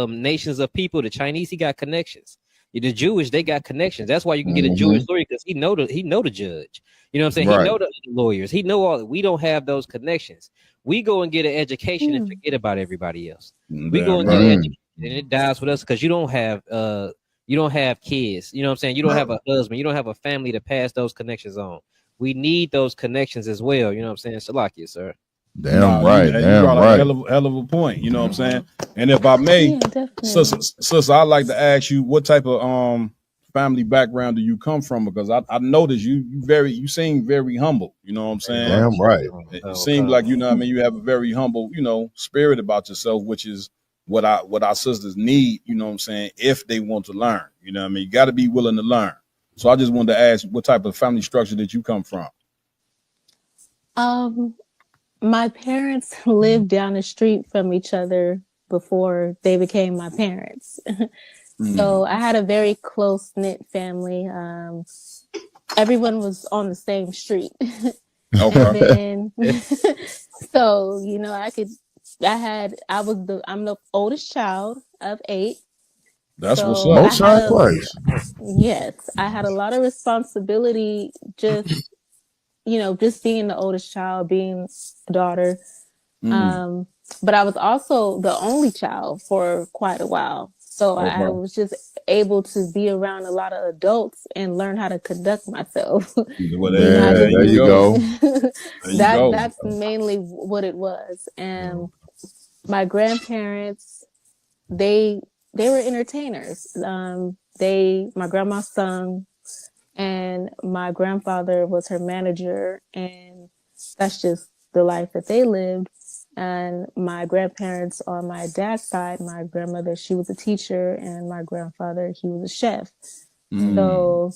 D: nations of people, the Chinese, he got connections. The Jewish, they got connections. That's why you can get a Jewish lawyer, because he know the judge. You know what I'm saying? Right. He know the lawyers. He know all. We don't have those connections. We go and get an education and forget about everybody else. We go and get an education, and it dies with us because you don't have kids. You know what I'm saying? You don't have a husband. You don't have a family to pass those connections on. We need those connections as well. You know what I'm saying? Salakia, sir.
F: Damn right.
E: You brought a hell of a point. You know what I'm saying? And if I may, sister, I'd like to ask you, what type of family background do you come from? Because I noticed you seem very humble. You know what I'm saying?
F: Damn right.
E: It seems like, you know what I mean, you have a very humble, spirit about yourself, which is what our sisters need, you know what I'm saying, if they want to learn. You know what I mean? You got to be willing to learn. So I just wanted to ask, what type of family structure did you come from?
G: My parents lived down the street from each other before they became my parents. So I had a very close-knit family. Everyone was on the same street. Okay. And then, so, I'm the oldest child of 8.
E: That's
G: so
E: what's up.
F: Most high place.
G: Yes, I had a lot of responsibility, just being the oldest child, being a daughter. But I was also the only child for quite a while. So I was just able to be around a lot of adults and learn how to conduct myself.
E: Well, there you go.
G: That's mainly what it was. And my grandparents, they were entertainers. My grandma sung, and my grandfather was her manager, and that's just the life that they lived. And my grandparents on my dad's side, my grandmother, she was a teacher, and my grandfather, he was a chef. So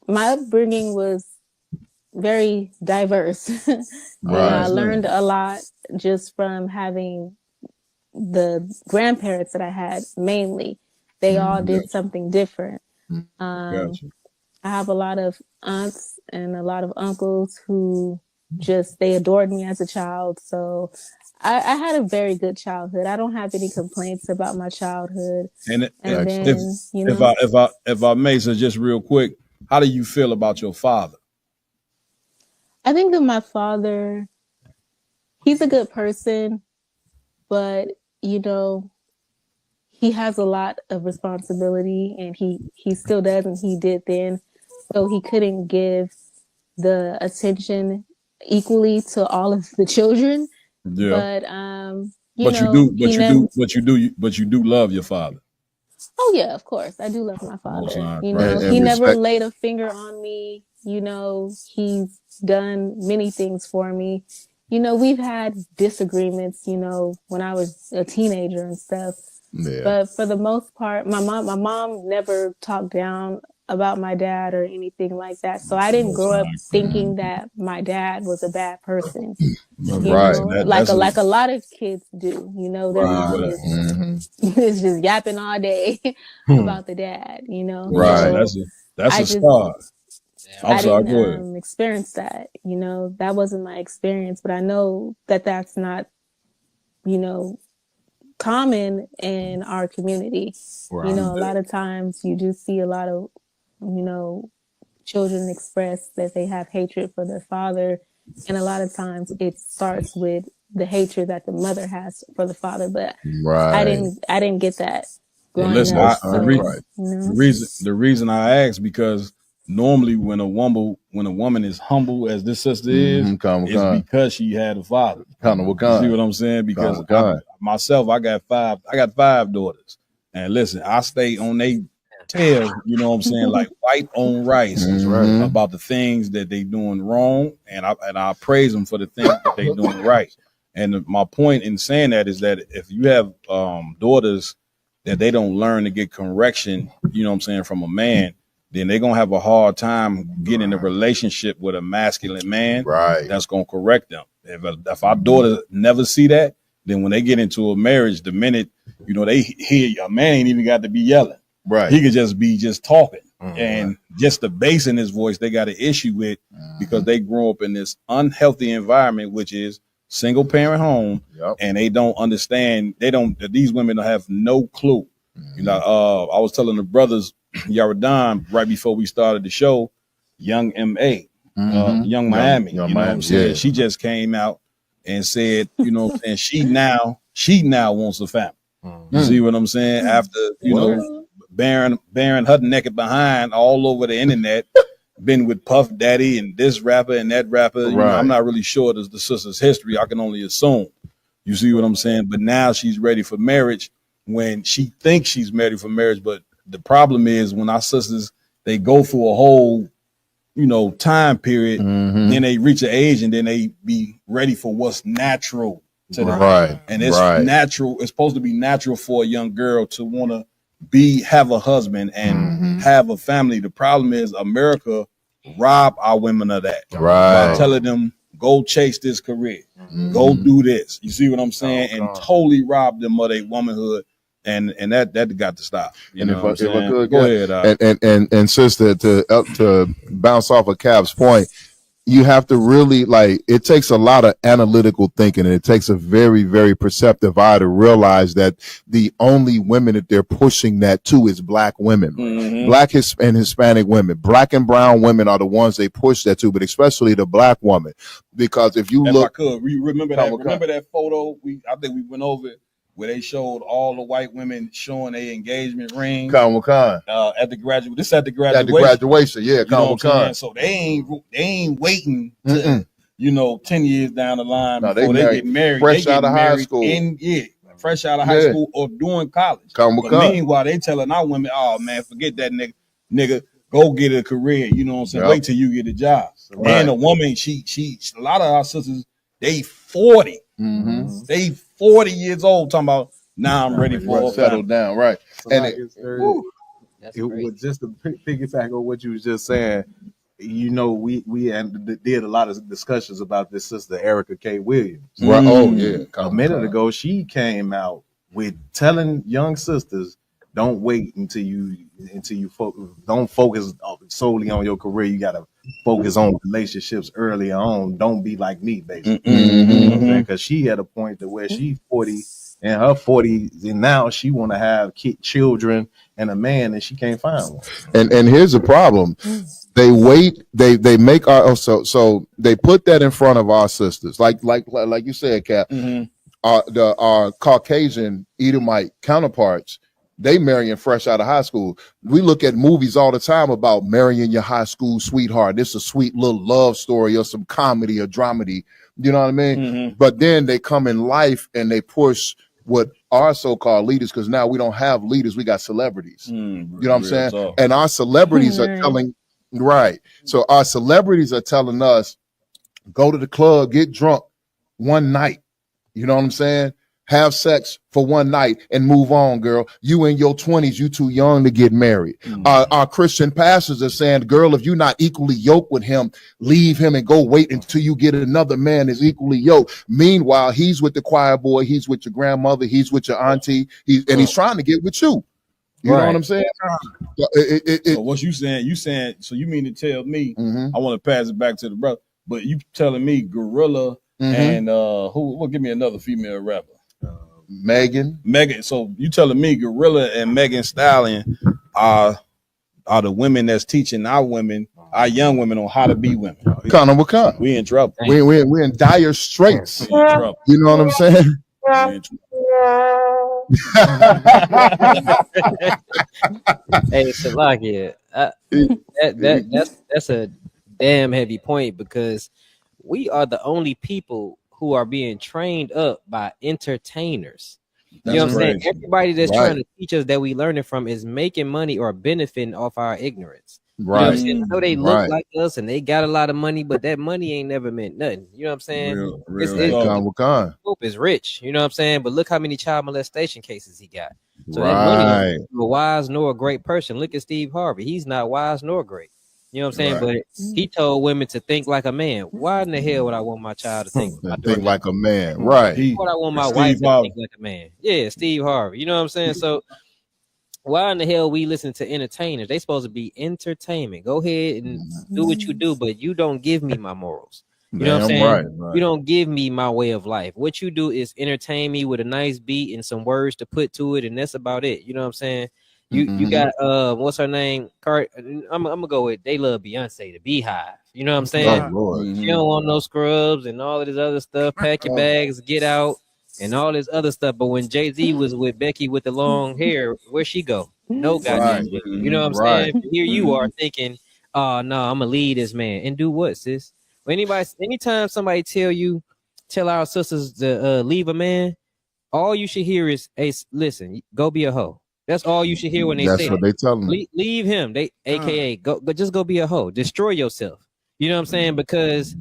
G: my upbringing was very diverse. I learned a lot just from having the grandparents that I had. Mainly, they all did something different. I have a lot of aunts and a lot of uncles who they adored me as a child. So I had a very good childhood. I don't have any complaints about my childhood.
E: If I may, so just real quick, how do you feel about your father?
G: I think that my father, he's a good person, but he has a lot of responsibility, and he still does, and he did then. So he couldn't give the attention equally to all of the children. Yeah.
E: But you do love your father.
G: Oh yeah, of course. I do love my father. He never laid a finger on me. He's done many things for me. We've had disagreements, when I was a teenager and stuff. Yeah. But for the most part, my mom never talked down about my dad or anything like that. So I didn't grow up thinking that my dad was a bad person. Like a lot of kids do. Their mom is just yapping all day about the dad.
E: Right. So that's a start.
G: I didn't experience that. That wasn't my experience, but I know that that's not, common in our community. Right. A lot of times you do see a lot of, children express that they have hatred for their father. And a lot of times it starts with the hatred that the mother has for the father. But I didn't get that growing up.
E: The reason I ask, because normally when a woman is humble as this sister is, it's because she had a father. See what I'm saying? Because I got 5 daughters, and listen, I stay on their tail, you know what I'm saying, like white on rice, about the things that they doing wrong, and I praise them for the things that they doing right. And my point in saying that is that if you have daughters that they don't learn to get correction, you know what I'm saying, from a man, then they're going to have a hard time getting a relationship with a masculine man that's going to correct them. If our daughters never see that, then when they get into a marriage, the minute, they hear a man ain't even got to be yelling. Right. He could just be talking. And just the bass in his voice, they got an issue with, because they grow up in this unhealthy environment, which is single parent home, and they don't understand. These women have no clue. You know, I was telling the brothers, Yaradan, right before we started the show, Young M.A., Young Miami, you know what I'm saying? She just came out and said, you know what I'm saying, she now wants a family. You see what I'm saying? After, you know, bearing her naked behind all over the internet, been with Puff Daddy and this rapper and that rapper. You know, I'm not really sure of the sister's history. I can only assume. You see what I'm saying? But now she's ready for marriage when she thinks she's ready for marriage. But the problem is when our sisters, they go through a whole, you know, time period, then they reach an age and then they be ready for what's natural to them. And it's natural. It's supposed to be natural for a young girl to want to have a husband and have a family. The problem is America rob our women of that by telling them, go chase this career, go do this. You see what I'm saying? And totally rob them of their womanhood. And that got to stop. You know what I'm saying? Go ahead.
F: And sister, to bounce off of Cap's point, you have to really, like, it takes a lot of analytical thinking, and it takes a very, very perceptive eye to realize that the only women that they're pushing that to is black women, black and Hispanic women. Black and brown women are the ones they push that to, but especially the black woman, because if you look,
E: remember that photo? I think we went over it, where they showed all the white women showing their engagement rings at the graduation. This at the graduation.
F: At the graduation, yeah,
E: So they ain't waiting to, you know, 10 years down the line before they get married.
F: Fresh out of high school.
E: Fresh out of high school or doing college. But meanwhile, they telling our women, oh man, forget that nigga, go get a career. You know what I'm saying? Wait till you get a job. And a woman, she a lot of our sisters, they 40. They 40 years old talking about now I'm ready for
F: settle down, right?
A: So and it was just to piggyback on what you was just saying. You know, we did a lot of discussions about this sister Erica K. Williams.
F: Right? Oh yeah,
A: a minute ago she came out with telling young sisters, don't wait until you don't focus solely on your career. You gotta focus on relationships early on. Don't be like me, basically. Because she had a point to where she's 40 and her 40s, and now she want to have children and a man, and she can't find one.
F: And here's the problem: they wait. They make our so they put that in front of our sisters, like you said, Cap. Our Caucasian Edomite counterparts. They marrying fresh out of high school. We look at movies all the time about marrying your high school sweetheart. This is a sweet little love story or some comedy or dramedy. You know what I mean? But then they come in life and they push what our so-called leaders, because now we don't have leaders, we got celebrities. You know what I'm saying? Tough. And our celebrities are telling, so our celebrities are telling us, go to the club, get drunk one night. You know what I'm saying? Have sex for one night and move on, girl. You in your 20s, you too young to get married. Our Christian pastors are saying, girl, if you're not equally yoked with him, leave him and go wait until you get another man that's equally yoked. Meanwhile, he's with the choir boy, he's with your grandmother, he's with your auntie, he's trying to get with you. You know what I'm saying?
E: So what you saying, so you mean to tell me, I want to pass it back to the brother, but you telling me Gorilla and who give me another female rapper?
F: Megan.
E: So you telling me Gorilla and Megan Stallion are the women that's teaching our young women on how to be women? We in trouble.
F: We're in dire straits. You know what I'm saying?
D: Hey, Salakia, that's a damn heavy point, because we are the only people who are being trained up by entertainers. You know what I'm saying? Everybody that's trying to teach us that we learning from is making money or benefiting off our ignorance. You know what I'm saying? I know they look like us and they got a lot of money, but that money ain't never meant nothing. You know what I'm saying? Hope is rich. You know what I'm saying? But look how many child molestation cases he got. So that money is a wise nor a great person. Look at Steve Harvey. He's not wise nor great. You know what I'm saying? But he told women to think like a man. Why in the hell would I want my child to think
F: like a man? Right.
D: Why would I want my wife to think like a man? Yeah, Steve Harvey. You know what I'm saying? So why in the hell we listen to entertainers? They supposed to be entertainment. Go ahead and do what you do, but you don't give me my morals. You know what I'm saying? Right. You don't give me my way of life. What you do is entertain me with a nice beat and some words to put to it, and that's about it. You know what I'm saying? You got what's her name? I'm gonna go with they love Beyonce, the Beehive. You know what I'm saying?
F: Oh, Lord.
D: She don't want no scrubs and all of this other stuff. Pack your bags, get out, and all this other stuff. But when Jay-Z was with Becky with the long hair, where'd she go? No goddamn. You know what I'm saying? Here you are thinking, oh no, I'm gonna lead this man. And do what, sis? Anytime somebody tell our sisters to leave a man, all you should hear is, hey, listen, go be a hoe. That's all you should hear when they say
F: that's what they tell them.
D: Leave him. They AKA just go be a hoe. Destroy yourself. You know what I'm saying? Because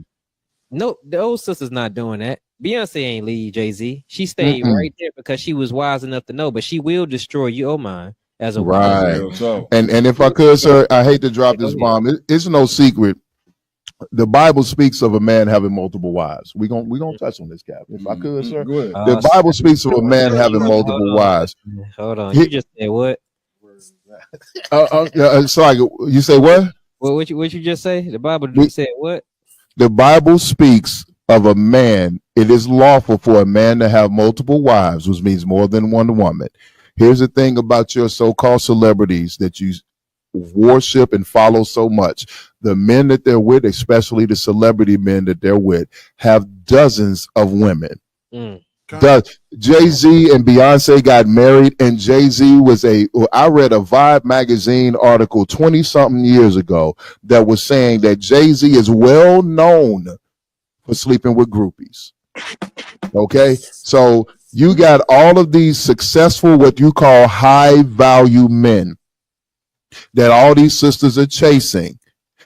D: no, the old sister's not doing that. Beyonce ain't leave Jay-Z. She stayed right there because she was wise enough to know, but she will destroy your mind as a
F: wife. And if I could, sir, I hate to drop this bomb. It's no secret. The Bible speaks of a man having multiple wives. We're gonna touch on this, Cap. If I could, sir. The Bible speaks of a man having multiple wives.
D: Hold on. You just said what?
F: Sorry, you say what?
D: Well, what you just say? The Bible said what?
F: The Bible speaks of a man. It is lawful for a man to have multiple wives, which means more than one woman. Here's the thing about your so-called celebrities that you worship and follow so much. The men that they're with, especially the celebrity men that they're with, have dozens of women. Jay-Z and Beyonce got married, and Jay-Z was I read a Vibe magazine article 20-something years ago that was saying that Jay-Z is well known for sleeping with groupies. Okay? So you got all of these successful, what you call high value men that all these sisters are chasing.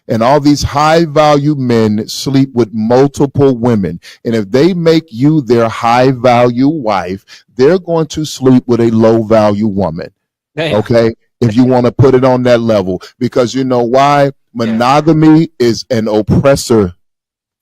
F: And all these high value men sleep with multiple women. And if they make you their high value wife, they're going to sleep with a low value woman. Damn. Okay. If you want to put it on that level, because you know why? Monogamy is an oppressor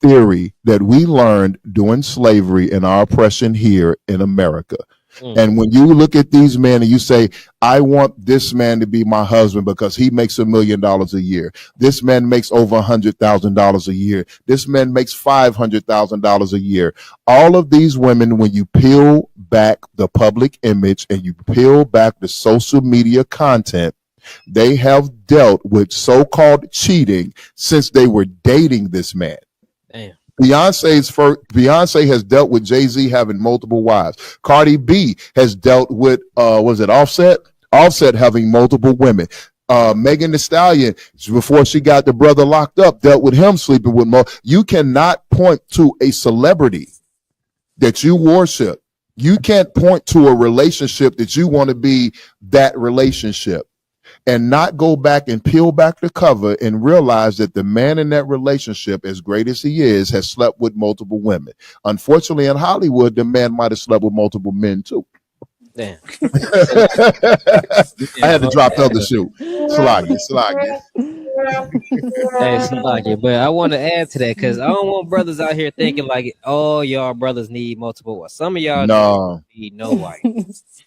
F: theory that we learned during slavery and our oppression here in America. And when you look at these men and you say, I want this man to be my husband because he makes $1 million a year. This man makes over $100,000 a year. This man makes $500,000 a year. All of these women, when you peel back the public image and you peel back the social media content, they have dealt with so-called cheating since they were dating this man. Damn. Beyonce has dealt with Jay-Z having multiple wives. Cardi B has dealt with was it Offset? Offset having multiple women. Megan Thee Stallion, before she got the brother locked up, dealt with him sleeping with more. You cannot point to a celebrity that you worship. You can't point to a relationship that you want to be that relationship and not go back and peel back the cover and realize that the man in that relationship, as great as he is, has slept with multiple women. Unfortunately, in Hollywood, the man might have slept with multiple men too. Damn. I had to drop the other shoe. Slaggy.
D: Hey, Slaggy. But I want to add to that because I don't want brothers out here thinking like all y'all brothers need multiple wives. Some of y'all don't need no wife.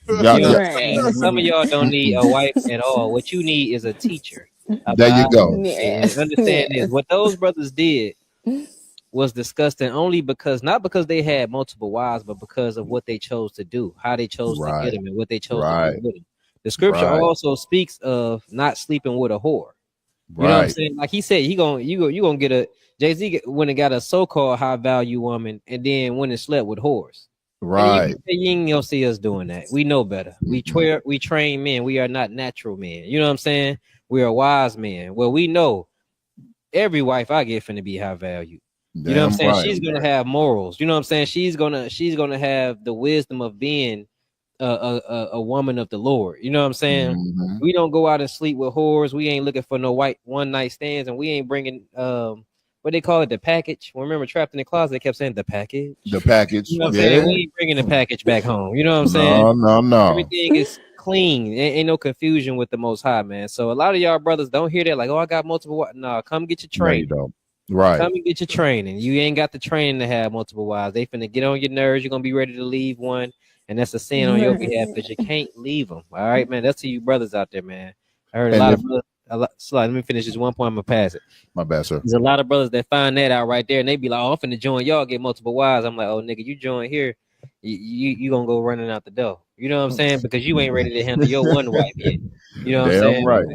D: Some of y'all don't need a wife at all. What you need is a teacher.
F: There you go.
D: And understand this. What those brothers did was disgusting only not because they had multiple wives, but because of what they chose to do, how they chose to get them, and what they chose to do with them. The scripture also speaks of not sleeping with a whore. You know what I'm saying? Like he said, you gonna get a Jay-Z when it got a so-called high value woman, and then when it slept with whores.
F: Right.
D: You ain't gonna see us doing that. We know better. We train men. We are not natural men. You know what I'm saying? We are wise men. Well, we know every wife I get finna be high value. You know what I'm saying? She's gonna have morals. You know what I'm saying? She's gonna have the wisdom of being a woman of the Lord. You know what I'm saying? Mm-hmm. We don't go out and sleep with whores. We ain't looking for no white one night stands, and we ain't bringing what they call it, the package. Remember, Trapped in the Closet, they kept saying the package.
F: The package.
D: You know what I'm saying? We ain't bringing the package back home. You know what I'm saying?
F: No.
D: Everything is clean. Ain't no confusion with the Most High, man. So a lot of y'all brothers don't hear that like, oh, I got multiple. No, come get your training.
F: No, you don't. Right.
D: Come and get your training. You ain't got the training to have multiple wives. They finna get on your nerves. You're gonna be ready to leave one, and that's a sin on your behalf because you can't leave them. All right, man. That's to you brothers out there, man. I heard a lot of brothers. Let me finish this one point. I'm gonna pass it.
F: My bad, sir.
D: There's a lot of brothers that find that out right there, and they be like, "Oh, I'm finna join y'all, get multiple wives." I'm like, "Oh, nigga, you join here, you gonna go running out the door." You know what I'm saying? Because you ain't ready to handle your one wife yet. You know what I'm saying?
F: Right.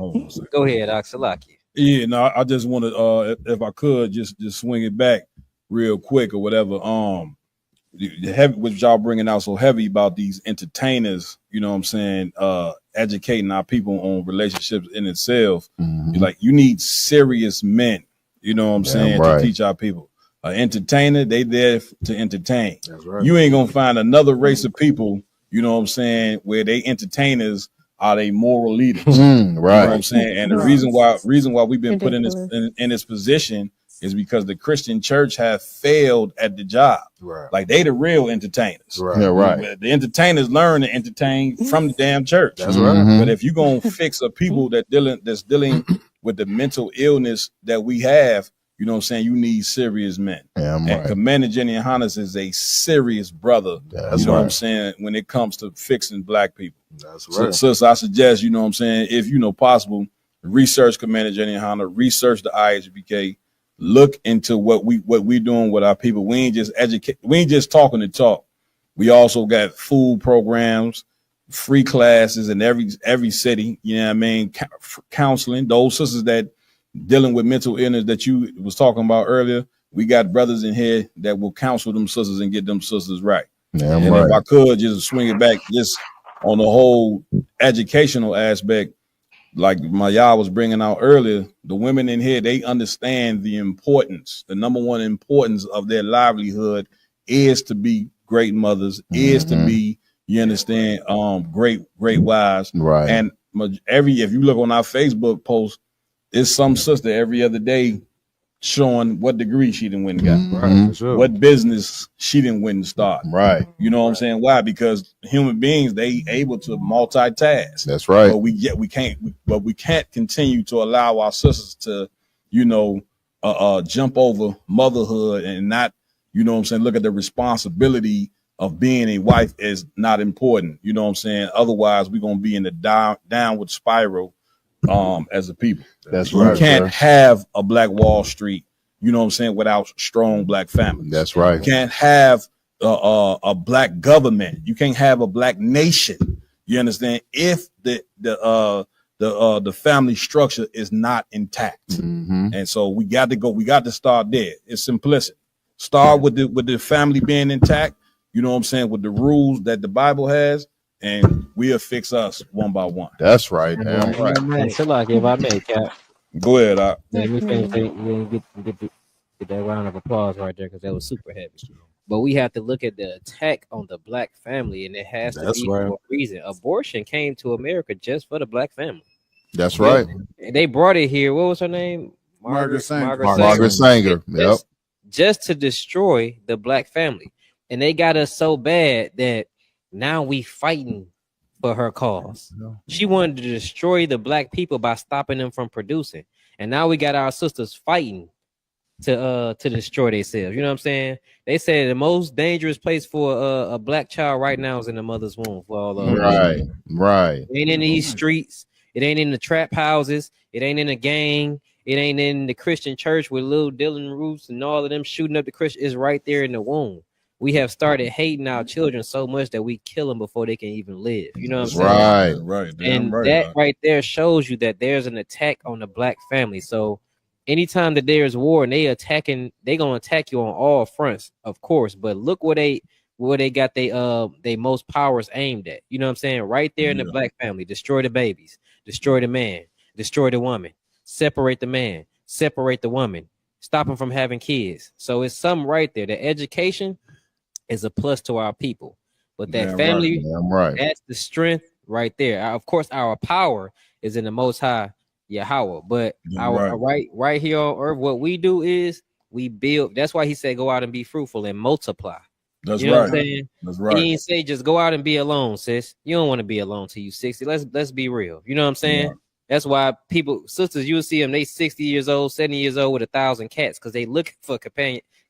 D: Go ahead, Oxalaki.
E: Yeah, no, I just want to, if I could, just swing it back real quick or whatever. The heavy, which y'all bringing out so heavy about these entertainers, you know what I'm saying, educating our people on relationships in itself. Like, you need serious men, you know what I'm saying, to teach our people. An entertainer, they there to entertain. That's right. You ain't gonna find another race of people, you know what I'm saying, where they entertainers are they moral leaders. Right. You know what I'm saying? And the reason why we've been put in this position is because the Christian church have failed at the job. Right. Like, they the real entertainers. Right. Yeah, right. The entertainers learn to entertain from the damn church. That's right. But if you're gonna fix a people that's dealing with the mental illness that we have, you know what I'm saying, you need serious men. Yeah, and Commander Jenny Hannes is a serious brother. That's you know what I'm saying, when it comes to fixing black people. That's right. So I suggest, you know what I'm saying, if you know possible, research Commander Jenny Hannes, research the IHBK. Look into what we doing with our people. We ain't just talking to talk. We also got food programs, free classes in every city. You know what I mean? Counseling. Those sisters that dealing with mental illness that you was talking about earlier, we got brothers in here that will counsel them sisters and get them sisters right. Yeah, and if I could just swing it back just on the whole educational aspect, like Maya was bringing out earlier, the women in here, they understand the importance. The number one importance of their livelihood is to be great mothers, is to be, you understand, great wives. Right. And if you look on our Facebook post, it's some sister every other day showing what degree she didn't win and got, right? Sure. What business she didn't win and start, right? You know what I'm saying? Why? Because human beings, they able to multitask. That's right. But we can't continue to allow our sisters to, you know, jump over motherhood and not, you know what I'm saying, look at the responsibility of being a wife is not important. You know what I'm saying? Otherwise, we're gonna be in the downward spiral. As a people, that's right. You can't have a Black Wall Street, you know what I'm saying, without strong black families. That's right. You can't have a black government. You can't have a black nation. You understand? If the family structure is not intact, and so we got to start there. It's simplicity. Start with the family being intact. You know what I'm saying, with the rules that the Bible has. And we'll fix us one by one. That's right. Damn right.
D: So like, if I may, Cap.
E: Go ahead, Doc.
D: Let me finish. Get that round of applause right there because that was super heavy. But we have to look at the attack on the black family, and it has to be for a reason. Abortion came to America just for the black family.
F: That's right.
D: And they brought it here. What was her name?
F: Margaret Sanger. Yep.
D: Just to destroy the black family, and they got us so bad that. Now we fighting for her cause. She wanted to destroy the black people by stopping them from producing. And now we got our sisters fighting to destroy themselves. You know what I'm saying? They said the most dangerous place for a black child right now is in the mother's womb. For all right. It ain't in these streets. It ain't in the trap houses. It ain't in a gang. It ain't in the Christian church with Lil Dylan Roots and all of them shooting up the Christian. It's right there in the womb. We have started hating our children so much that we kill them before they can even live. You know what I'm saying? Right. And that right there shows you that there's an attack on the black family. So anytime that there's war and they're gonna attack you on all fronts, of course. But look where they got they most powers aimed at. You know what I'm saying? Right there in the black family. Destroy the babies, destroy the man, destroy the woman, separate the man, separate the woman, stop them from having kids. So it's something right there. The education is a plus to our people, but that family, that's the strength right there. Of course, our power is in the Most High Yahweh, but right here on earth, what we do is we build. That's why he said, "Go out and be fruitful and multiply."
E: That's
D: you know
E: right.
D: What I'm saying?
E: That's right.
D: He didn't say just go out and be alone, sis. You don't want to be alone till you 60. Let's be real. You know what I'm saying? Right. That's why sisters, you will see them. They 60 years old, 70 years old with 1,000 cats because they looking for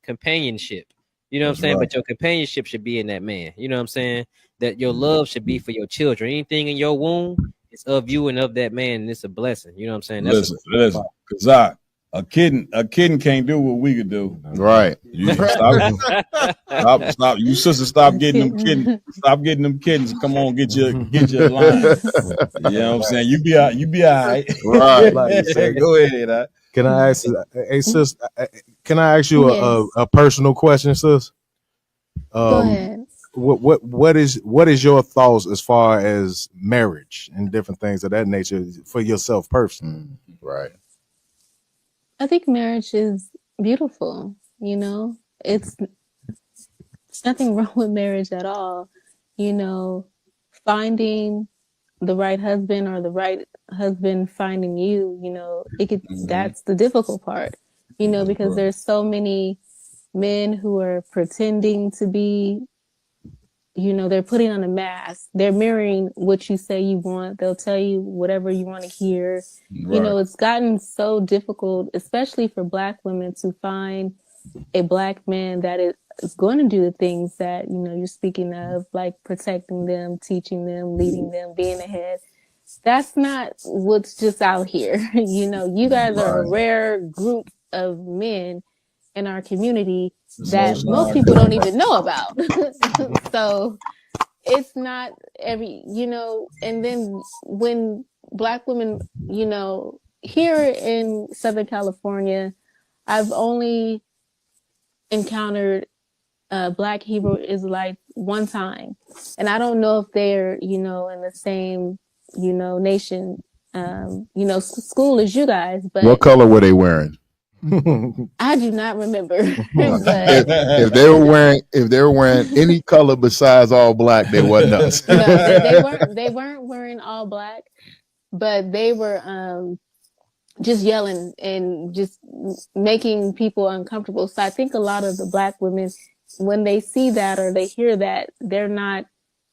D: companionship. You know what I'm saying? Right. But your companionship should be in that man. You know what I'm saying? That your love should be for your children. Anything in your womb it's of you and of that man, and it's a blessing. You know what I'm saying?
E: That's listen, because a kid can't do what we could do.
F: Right.
E: You stop. You sisters, stop getting them kittens. Stop getting them kittens. Come on, get your line. You know what I'm saying? You be all right.
F: Right.
E: Go ahead.
A: Can I ask, hey sis? Can I ask you a personal question, sis?
G: Go ahead.
A: What is your thoughts as far as marriage and different things of that nature for yourself personally?
F: Right.
G: I think marriage is beautiful. You know, it's nothing wrong with marriage at all. You know, finding the right husband or the right husband finding you, you know, that's the difficult part, you know, because there's so many men who are pretending to be, you know, they're putting on a mask. They're mirroring what you say you want. They'll tell you whatever you want to hear. Right. You know, it's gotten so difficult, especially for Black women, to find a Black man that is going to do the things that, you know, you're speaking of, like protecting them, teaching them, leading them, being ahead. That's not what's just out here. You know, you guys are a rare group of men in our community that most people don't even know about. So it's not every, you know, and then when Black women, you know, here in Southern California, I've only encountered Black Hebrew Israelites one time. And I don't know if they're, you know, in the same, you know, nation, you know, school as you guys, but
F: what color were they wearing?
G: I do not remember.
F: if they were wearing any color besides all black, they wasn't us.
G: No, they weren't wearing all black, but they were just yelling and just making people uncomfortable. So I think a lot of the Black women, when they see that or they hear that, they're not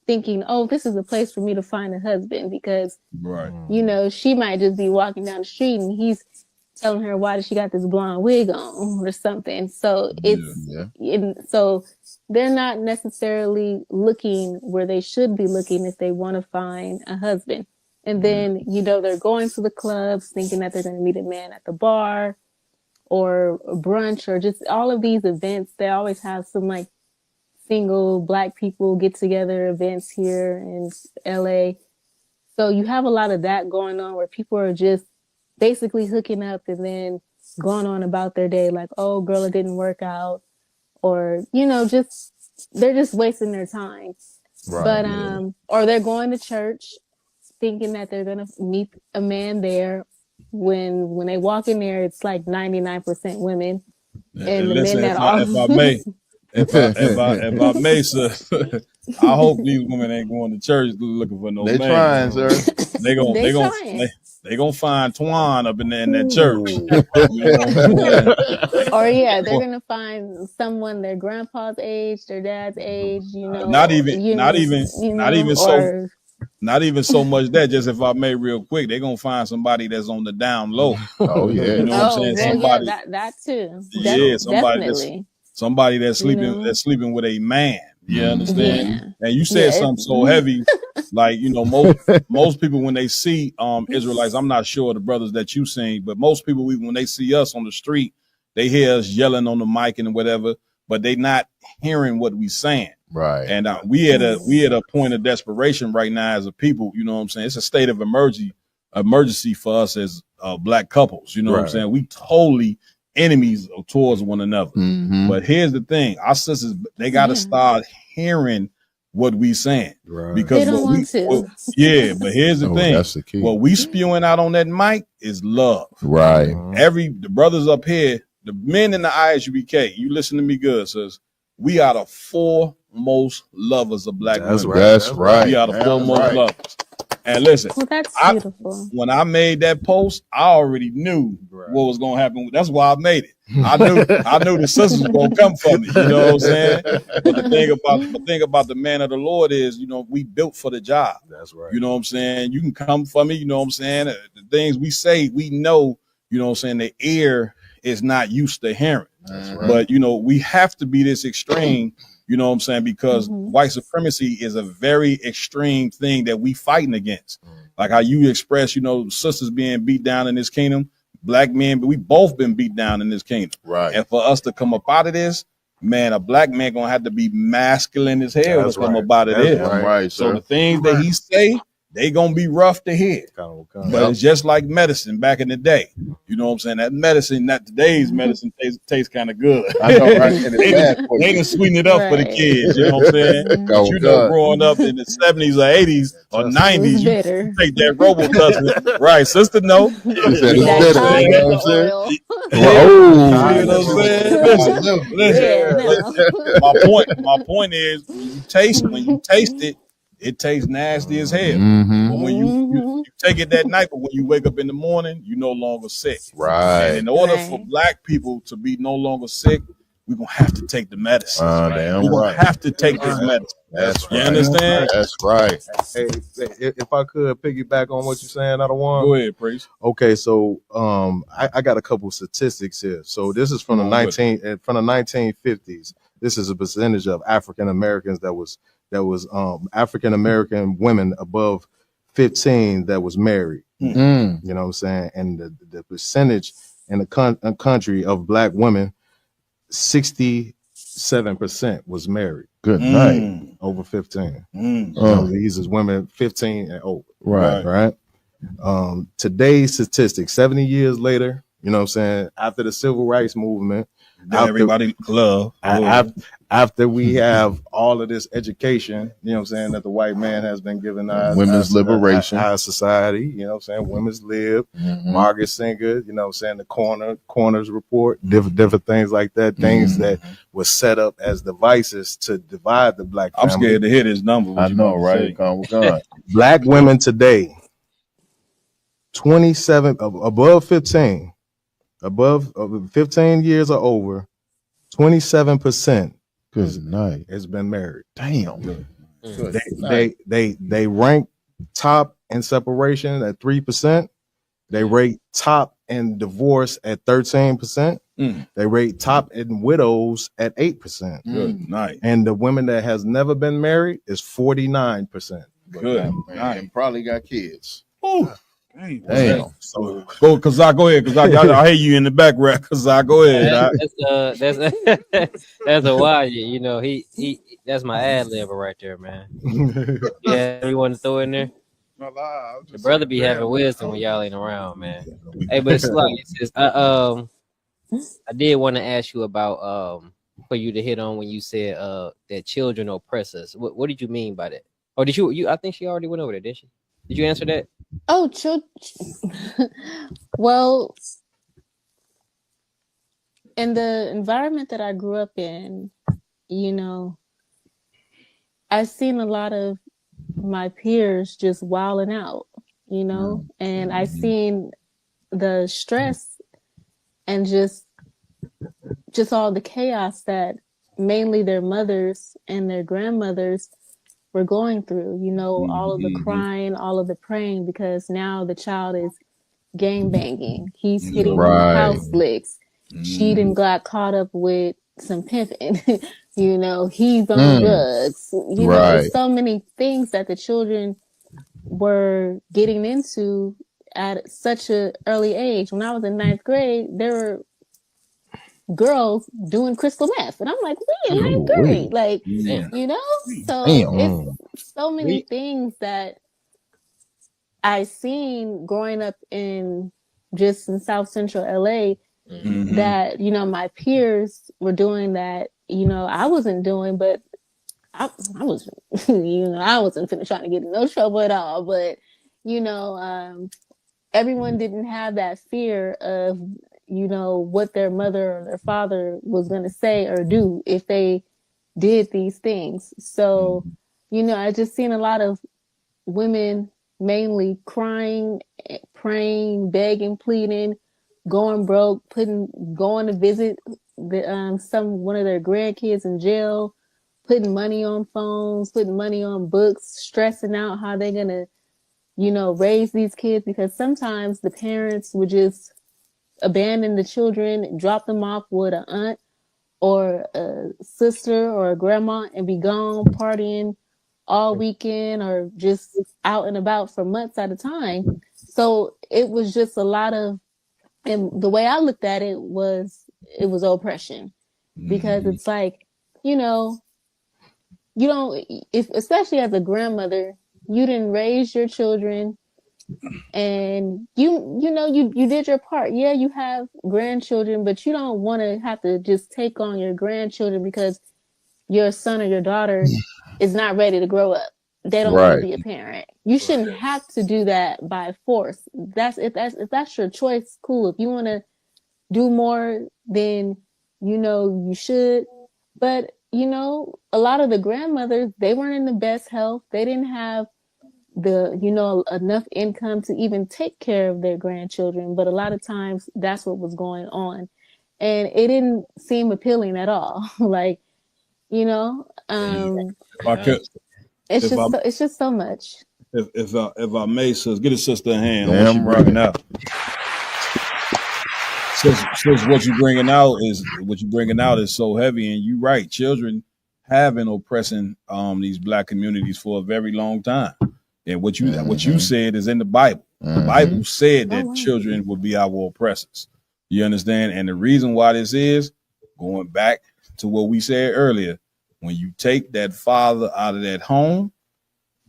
G: thinking, oh, this is a place for me to find a husband, because you know, she might just be walking down the street and he's telling her, why does she got this blonde wig on or something. So so they're not necessarily looking where they should be looking if they want to find a husband. And then, you know, they're going to the clubs thinking that they're going to meet a man at the bar or a brunch or just all of these events. They always have some like single Black people get together events here in LA. So you have a lot of that going on where people are just basically hooking up and then going on about their day like, oh, girl, it didn't work out. Or, you know, they're just wasting their time. Right, but, or they're going to church thinking that they're going to meet a man there. When they walk in there, it's like 99% women. And the men that
E: if I may, sir, I hope these women ain't going to church looking for no man.
F: They trying, sir.
E: They gonna find Twan up in there in that church.
G: Or they're gonna find someone their grandpa's age, their dad's age. You know,
E: not even so much that. Just if I may, real quick, they're gonna find somebody that's on the down low.
F: Oh yeah,
E: you know what I'm saying? Somebody,
G: that too.
E: Somebody that's sleeping with a man. You understand? Yeah. And you said something so heavy, like, you know, most people when they see Israelites, I'm not sure the brothers that you seen, but most people when they see us on the street, they hear us yelling on the mic and whatever, but they not hearing what we saying.
F: Right.
E: And we at a point of desperation right now as a people. You know what I'm saying? It's a state of emergency for us as Black couples. You know what I'm saying? We totally enemies towards one another. Mm-hmm. But here's the thing: our sisters, they got to start hearing what we saying, because
G: they don't want to.
E: But here's the thing: that's the key. What we spewing out on that mic is love.
F: Right.
E: The brothers up here, the men in the ISUBK, you listen to me good, sis. We are the foremost lovers of Black women.
F: That's right.
E: We are the foremost lovers. And listen,
G: that's beautiful.
E: When I made that post, I already knew what was going to happen. That's why I made it. I knew the sisters were going to come for me. You know what I'm saying? But the thing about the man of the Lord is, you know, we built for the job.
A: That's right.
E: You know what I'm saying? You can come for me. You know what I'm saying? The things we say, we know, you know what I'm saying? The ear is not used to hearing. That's right. But, you know, we have to be this extreme. You know what I'm saying? Because white supremacy is a very extreme thing that we fighting against. Like how you express, sisters being beat down in this kingdom, black men, but we both been beat down in this kingdom.
F: Right.
E: And for us to come up out of this, man, a black man gonna have to be masculine as hell to come up out of this.
F: Right,
E: so the things that he say, they gonna be rough to hear. But it's just like medicine back in the day. You know what I'm saying? That medicine, not today's medicine, tastes kind of good.
F: I know, right?
E: They can sweeten it up for the kids. You know what I'm saying? But growing up in the 70s or 80s or 90s, you take that Robitussin. Right, sister, no. You know what I'm saying? My point is, when you taste it, it tastes nasty as hell. But when you take it that night, but when you wake up in the morning, you no longer sick.
F: Right.
E: And in order for black people to be no longer sick, we're gonna have to take the medicine. We're gonna have to take this medicine.
F: That's right.
E: You understand?
F: That's right.
A: Hey, if I could piggyback on what you're saying, I don't want.
E: Go ahead, Priest.
A: Okay, so I got a couple statistics here. So this is from the 1950s. This is a percentage of African Americans that was African American women above 15 that was married. You know what I'm saying? And the percentage in the country of black women, 67% was married.
F: Good night.
A: Over 15. These is women 15 and over. Right. Today's statistics, 70 years later, you know what I'm saying, after the civil rights movement,
E: everybody love.
A: After we have all of this education, you know what I'm saying, that the white man has been giving us,
F: women's liberation,
A: our society, you know what I'm saying, women's lib, Margaret Singer, you know what I'm saying, the corners report, different things like that, things that were set up as devices to divide the black family.
E: I'm scared to hear this number.
F: I know, right?
A: Black women today, 27 above 15. Above 15 years or over, 27% has been married.
F: Damn.
A: They rank top in separation at 3%. They rate top in divorce at 13%. They rate top in widows at 8%.
E: Good night.
A: And the women that has never been married is 49%.
E: Good
F: night. And probably got kids.
E: Ooh.
F: Damn.
E: So go ahead, cause I hear you in the background. Cause go ahead.
D: That's a wild. You know, he that's my ad lib right there, man. Yeah, you want to throw in there? The brother be having wisdom when y'all ain't around, man. Hey, but it's like I did want to ask you about for you to hit on when you said that children oppress us. What did you mean by that? Or did you? I think she already went over there, didn't she? Did you answer that?
G: Oh, well, in the environment that I grew up in, you know, I've seen a lot of my peers just wilding out, you know, and I've seen the stress and just all the chaos that mainly their mothers and their grandmothers were going through, you know, all of the crying, all of the praying, because now the child is gang banging. He's hitting house licks. She done got caught up with some pimping. You know, he's on drugs. You know, there's so many things that the children were getting into at such an early age. When I was in 9th grade, there were girls doing crystal meth, and I'm like, we in 9th grade, like, you know. So it's so many things that I seen growing up in South Central LA that, you know, my peers were doing that, you know, I wasn't doing, but I was, you know, I wasn't trying to get in no trouble at all, but, you know, everyone didn't have that fear of, you know, what their mother or their father was going to say or do if they did these things. So, you know, I just seen a lot of women mainly crying, praying, begging, pleading, going broke, going to visit one of their grandkids in jail, putting money on phones, putting money on books, stressing out how they're going to, you know, raise these kids, because sometimes the parents would just abandon the children, drop them off with an aunt or a sister or a grandma and be gone partying all weekend or just out and about for months at a time. So it was just a lot of, and the way I looked at it was oppression, because it's like, you know, you don't, if especially as a grandmother, you didn't raise your children, and you did your part. Yeah, you have grandchildren, but you don't want to have to just take on your grandchildren because your son or your daughter is not ready to grow up. They don't want to be a parent. You shouldn't have to do that by force. If that's your choice, cool. If you want to do more, then you should. But a lot of the grandmothers, they weren't in the best health. They didn't have enough income to even take care of their grandchildren. But a lot of times that's what was going on, and it didn't seem appealing at all. Like, it's just so much.
E: If I may, sis, get a sister a hand on what you bringing out. Sis, what you bringing out is so heavy, and you're right. Children have been oppressing these black communities for a very long time. And what you said is in the Bible. The Bible said that children will be our oppressors. You understand? And the reason why this is, going back to what we said earlier, when you take that father out of that home,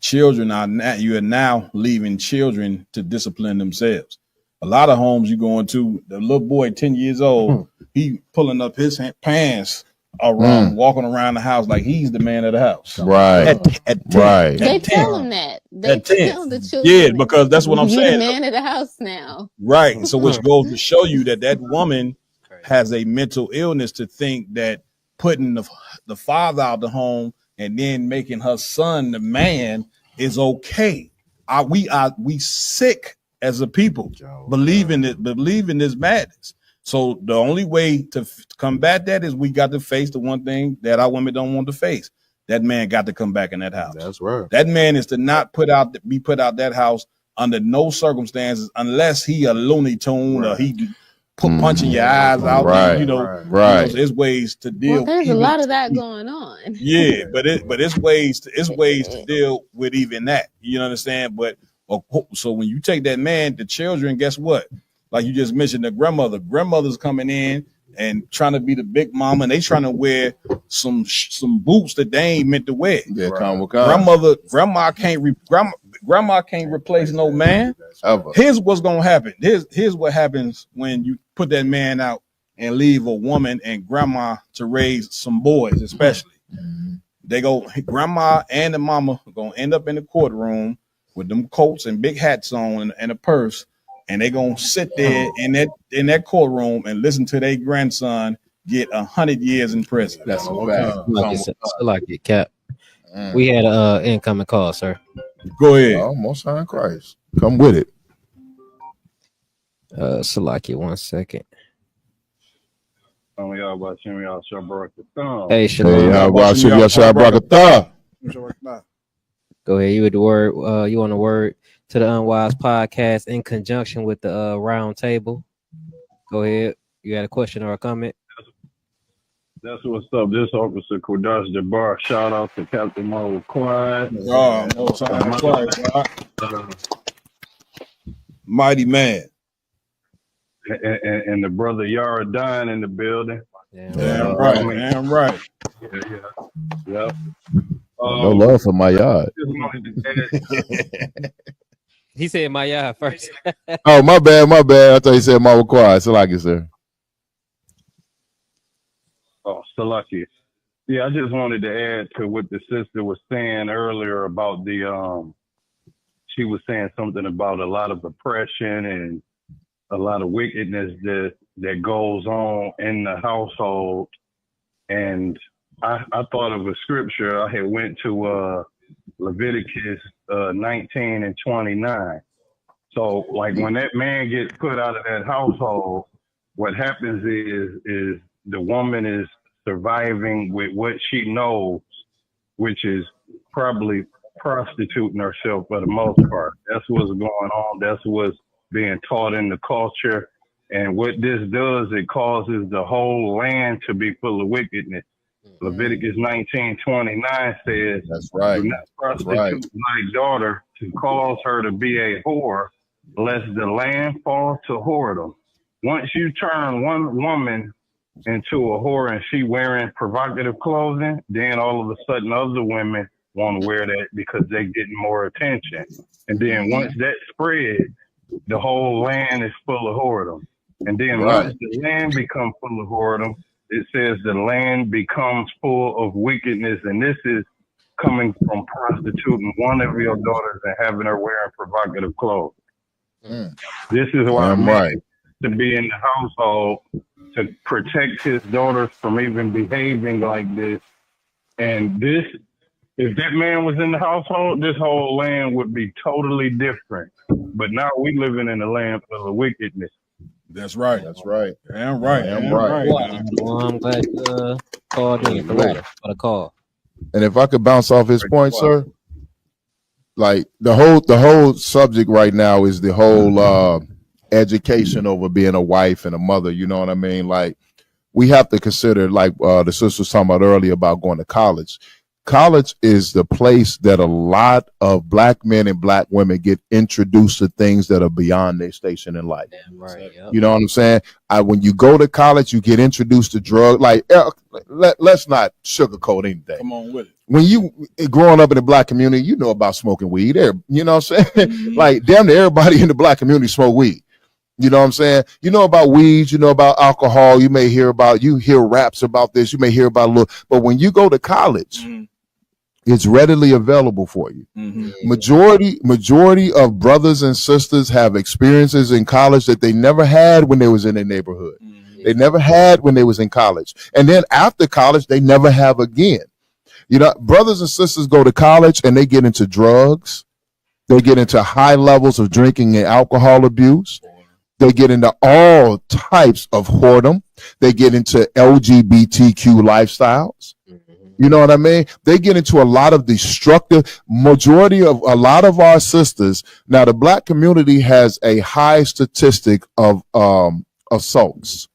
E: you are now leaving children to discipline themselves. A lot of homes you go into, the little boy, 10 years old, he pulling up his pants around, walking around the house like he's the man of the house.
F: Right.
E: At 10.
F: Right.
G: They tell them that. They tell the children.
E: Yeah, because that's what I'm saying.
G: You're the man of the house now.
E: Right. So which goes to show you that woman has a mental illness to think that putting the father out of the home and then making her son the man is okay. We sick as a people, believing this madness. So the only way to combat that is we got to face the one thing that our women don't want to face. That man got to come back in that house.
A: That's right.
E: That man is to not be put out that house under no circumstances unless he a Looney Tune or he punching your eyes out.
F: Right.
E: There's ways to deal.
G: Well, there's a lot of that going on.
E: Yeah, but it's ways to deal with even that. You understand? But so when you take that man, the children, guess what? Like you just mentioned, the grandmother's coming in and trying to be the big mama, and they trying to wear some boots that they ain't meant to wear.
F: Yeah,
E: grandma can't replace no man.
F: Ever.
E: Here's what's gonna happen. Here's what happens when you put that man out and leave a woman and grandma to raise some boys, especially. Grandma and the mama are gonna end up in the courtroom with them coats and big hats on and a purse. And they're gonna sit there in that courtroom and listen to their grandson get 100 years in prison.
F: That's a fact.
D: Like it, Cap. We had an incoming call, sir.
E: Go ahead.
F: Oh, Most High Christ, come with it.
D: Salaki, 1 second.
I: Hey,
D: Go ahead. You with the word? You on the word to the Unwise podcast in conjunction with the round table. Go ahead. You got a question or a comment?
I: That's what's up. This Officer Kodash Jabbar. Shout out to Captain Marvel Quiet.
E: Mighty man.
I: And the brother Yara Dine in the building.
E: Damn right.
I: Yeah.
F: No love for my yard.
D: He said my yard first.
F: Oh, my bad. I thought he said my required. So like it, sir.
I: Oh, so lucky. Yeah, I just wanted to add to what the sister was saying earlier about she was saying something about a lot of oppression and a lot of wickedness that goes on in the household. And I thought of a scripture. I had went to Leviticus 19 and 29. So like when that man gets put out of that household, what happens is the woman is surviving with what she knows, which is probably prostituting herself for the most part. That's what's going on. That's what's being taught in the culture. And what this does, it causes the whole land to be full of wickedness. Leviticus 19:29 says,
F: That's right.
I: do not prostitute thy daughter to cause her to be a whore, lest the land fall to whoredom. Once you turn one woman into a whore and she wearing provocative clothing, then all of a sudden other women want to wear that because they're getting more attention. And then once that spreads, the whole land is full of whoredom. And then once the land becomes full of whoredom, it says the land becomes full of wickedness. And this is coming from prostituting one of your daughters and having her wearing provocative clothes. This is why a man to be in the household to protect his daughters from even behaving like this. And this, if that man was in the household, this whole land would be totally different. But now we living in a land full of wickedness.
E: That's right.
F: That's right.
E: Damn right.
F: Damn right.
D: Well, I'm glad you called in for the call.
F: And if I could bounce off his point, sir, like the whole subject right now is the whole education over being a wife and a mother. You know what I mean? Like we have to consider, like the sister was talking about earlier about going to college. College is the place that a lot of black men and black women get introduced to things that are beyond their station in life.
D: Right. Yep.
F: You know what I'm saying? When you go to college, you get introduced to drugs. Like, let's not sugarcoat anything.
E: Come on with it.
F: When you growing up in the black community, you know about smoking weed. You know what I'm saying? Like, damn near everybody in the black community smoke weed. You know what I'm saying? You know about weeds, you know about alcohol. You hear raps about this. You may hear about a little, but when you go to college, it's readily available for you. Majority of brothers and sisters have experiences in college that they never had when they was in their neighborhood. They never had when they was in college. And then after college, they never have again. You know, brothers and sisters go to college and they get into drugs. They get into high levels of drinking and alcohol abuse. They get into all types of whoredom. They get into LGBTQ lifestyles. You know what I mean? They get into a lot of destructive. Majority of a lot of our sisters. Now, the black community has a high statistic of assaults.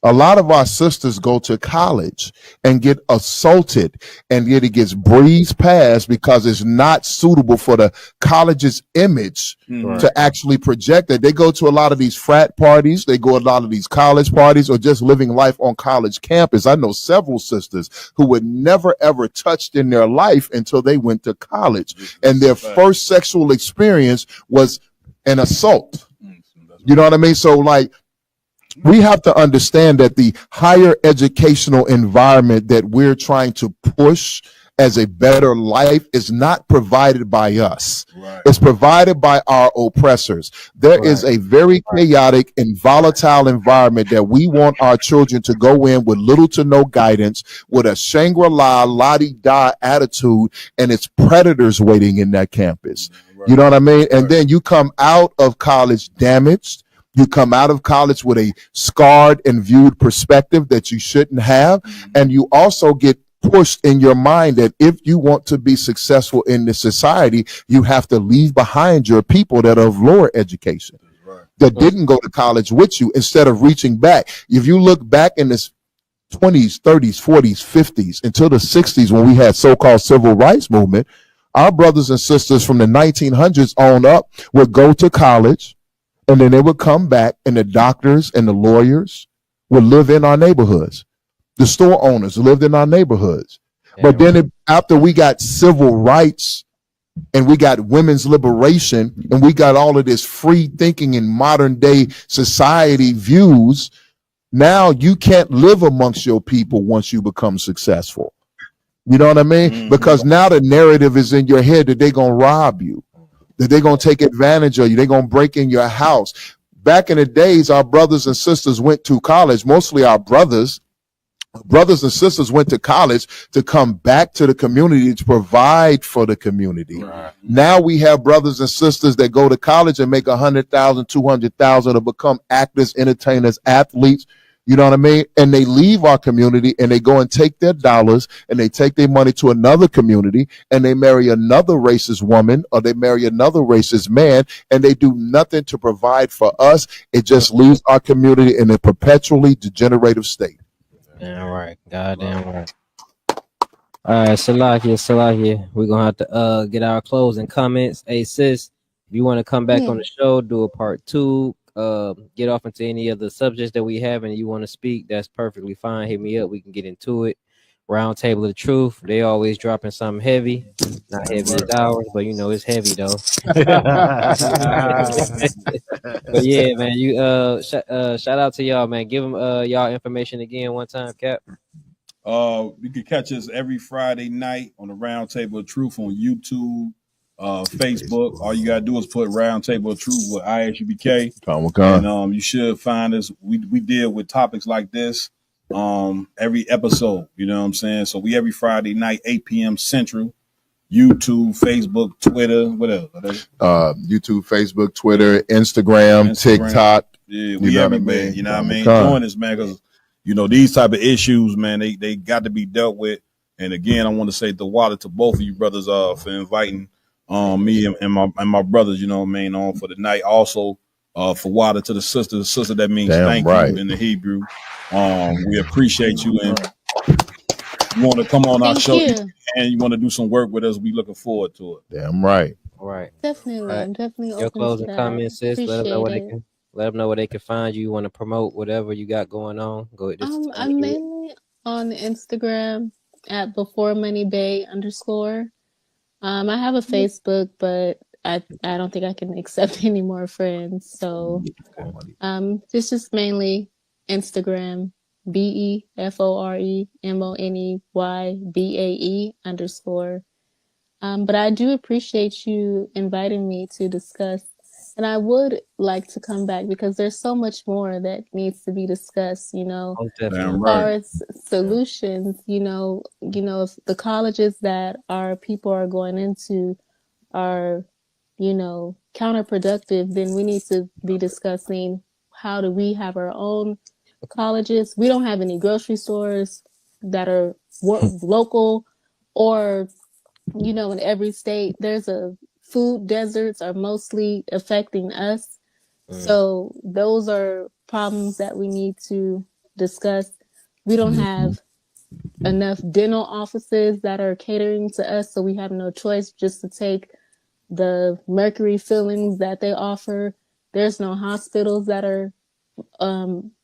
F: A lot of our sisters go to college and get assaulted, and yet it gets breezed past because it's not suitable for the college's image to actually project it. They go to a lot of these frat parties. They go to a lot of these college parties or just living life on college campus. I know several sisters who were never, ever touched in their life until they went to college. And their first sexual experience was an assault. You know what I mean? So, like, we have to understand that the higher educational environment that we're trying to push as a better life is not provided by us. It's provided by our oppressors. There is a very chaotic and volatile environment that we want our children to go in with little to no guidance, with a Shangri-La, la-di-da attitude, and it's predators waiting in that campus. You know what I mean? And then you come out of college damaged. You come out of college with a scarred and viewed perspective that you shouldn't have. And you also get pushed in your mind that if you want to be successful in this society, you have to leave behind your people that are of lower education, that didn't go to college with you, instead of reaching back. If you look back in this 20s, 30s, 40s, 50s, until the 60s, when we had so-called civil rights movement, our brothers and sisters from the 1900s on up would go to college, and then they would come back, and the doctors and the lawyers would live in our neighborhoods. The store owners lived in our neighborhoods. But then after we got civil rights and we got women's liberation and we got all of this free thinking in modern day society views, now you can't live amongst your people once you become successful. You know what I mean? Because now the narrative is in your head that they're going to rob you, that they're going to take advantage of you. They're going to break in your house. Back in the days, our brothers and sisters went to college, mostly our brothers and sisters went to college to come back to the community to provide for the community. Now we have brothers and sisters that go to college and make 100,000, 200,000 to become actors, entertainers, athletes. You know what I mean? And they leave our community and they go and take their dollars and they take their money to another community and they marry another racist woman or they marry another racist man, and they do nothing to provide for us. It just leaves our community in a perpetually degenerative state.
D: Damn right. Goddamn right. All right, Salakia. We're gonna have to get our closing comments. Hey sis, if you want to come back on the show, do a part 2, get off into any other subjects that we have and you want to speak, that's perfectly fine. Hit me up, we can get into it. Round Table of the Truth, they always dropping something heavy. Not heavy as ours, but you know it's heavy though. But yeah, man, you shout out to y'all, man. Give them y'all information again one time, Cap.
E: You can catch us every Friday night on the Round Table of Truth on YouTube, Facebook. All you gotta do is put Round Table of Truth with ISUBK. And you should find us. We deal with topics like this every episode. You know what I'm saying? So we every Friday night, 8 p.m. Central. YouTube, Facebook, Twitter, whatever.
F: YouTube, Facebook, Twitter, Instagram, TikTok.
E: Yeah, we everywhere. You know what I mean? Join us, man, because you know these type of issues, man. They got to be dealt with. And again, I want to say the water to both of you brothers for inviting me and my brothers. You know what I mean? On for the night. Also for water to the sister. The sister that means thank you in the Hebrew. We appreciate you and. You want to come on our show and you want to do some work with us, we looking forward to it.
F: Damn right.
D: All right.
G: Definitely. I'm definitely
D: your closing comments, sis. Let them know where they can find you. You want to promote whatever you got going on. Go ahead.
G: I'm mainly on Instagram at @beforemoneybae_. I have a Facebook, but I don't think I can accept any more friends. So it's just mainly Instagram. BEFOREMONEYBAE_. But I do appreciate you inviting me to discuss, and I would like to come back because there's so much more that needs to be discussed, you know, as far as solutions, you know, if the colleges that our people are going into are, you know, counterproductive, then we need to be discussing how do we have our own colleges. We don't have any grocery stores that are local, or you know, in every state there's a food deserts are mostly affecting us. So those are problems that we need to discuss. We don't have enough dental offices that are catering to us, so we have no choice just to take the mercury fillings that they offer. There's no hospitals that are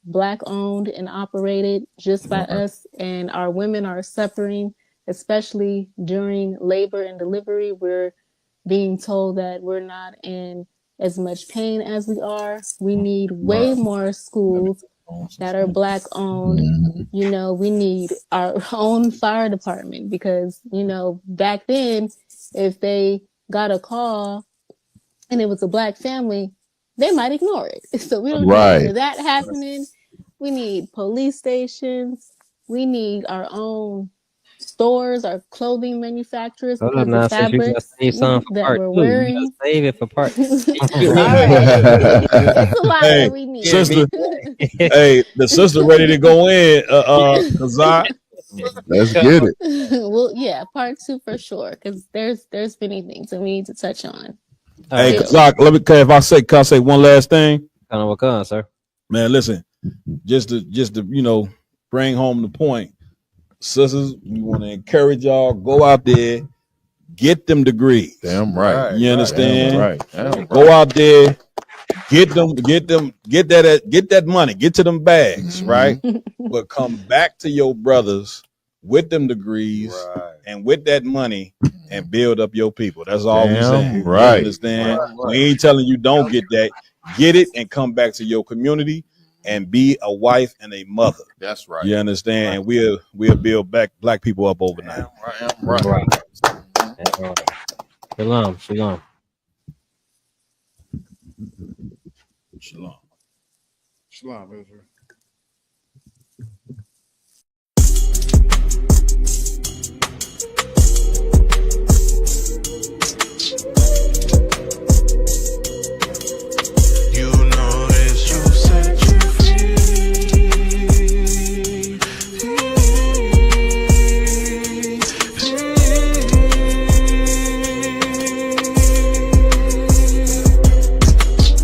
G: Black owned and operated just by us, and our women are suffering, especially during labor and delivery. We're being told that we're not in as much pain as we are. We need way more schools that are Black owned. You know, we need our own fire department because, you know, back then, if they got a call and it was a Black family, they might ignore it. So we don't need that happening. We need police stations. We need our own stores, our clothing manufacturers, because the fabrics that we're wearing.
D: Save it for part.
G: It's a lot that we need.
E: Sister, hey, the sister ready to go in.
F: Let's get it.
G: Well, yeah, part 2 for sure, because there's many things that we need to touch on.
E: Hey, Kazak, can I say one last thing?
D: Kind of what, sir?
E: Man, listen, just to you know, bring home the point, sisters, we want to encourage y'all, go out there, get them degrees.
F: Damn right.
E: You understand?
F: Damn right.
E: Go out there, get that money, get to them bags, right? But come back to your brothers with them degrees and with that money and build up your people. That's all we're saying.
F: Right.
E: You understand? We ain't telling you don't get that. Get it and come back to your community and be a wife and a mother.
F: That's right.
E: You understand? And we'll build Black people up overnight.
D: Right. Shalom.
H: Shalom, Israel.
C: You know that you set you free.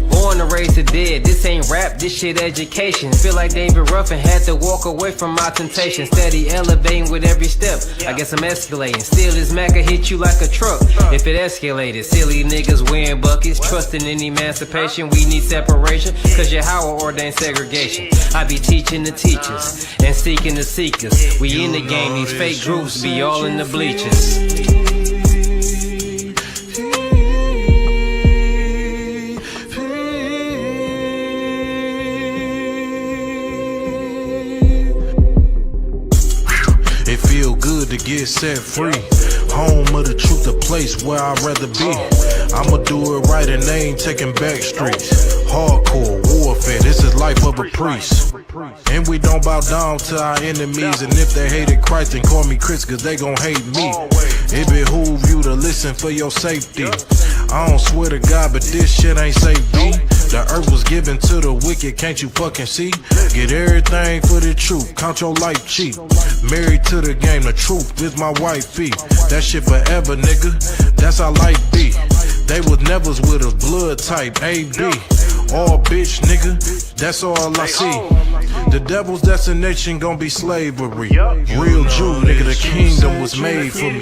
B: Born to raise the dead. This ain't rap. This shit shit education. Feel like David Ruffin had to walk away from my temptation. Steady elevating with every step. I guess I'm escalating. Still, this Mac will hit you like a truck if it escalated. Silly niggas wearing buckets, trusting in emancipation. We need separation, cause your Howard ordained segregation. I be teaching the teachers and seeking the seekers. We in the game, these fake groups be all in the bleachers.
C: It feel good to get set free. Home of the truth, the place where I'd rather be. I'ma do it right and they ain't taking back streets. Hardcore warfare, this is life of a priest. And we don't bow down to our enemies. And if they hated Christ, then call me Chris, cause they gon' hate me. It behoove you to listen for your safety. I don't swear to God, but this shit ain't safe, B. The earth was given to the wicked, can't you fucking see? Get everything for the truth, count your life cheap. Married to the game, the truth is my wifey. That shit forever, nigga, that's how life be. They was nevers with us, blood type, AB. All bitch, nigga, that's all I see. The devil's destination gon' be slavery. Real Jew, nigga, the kingdom was made for me.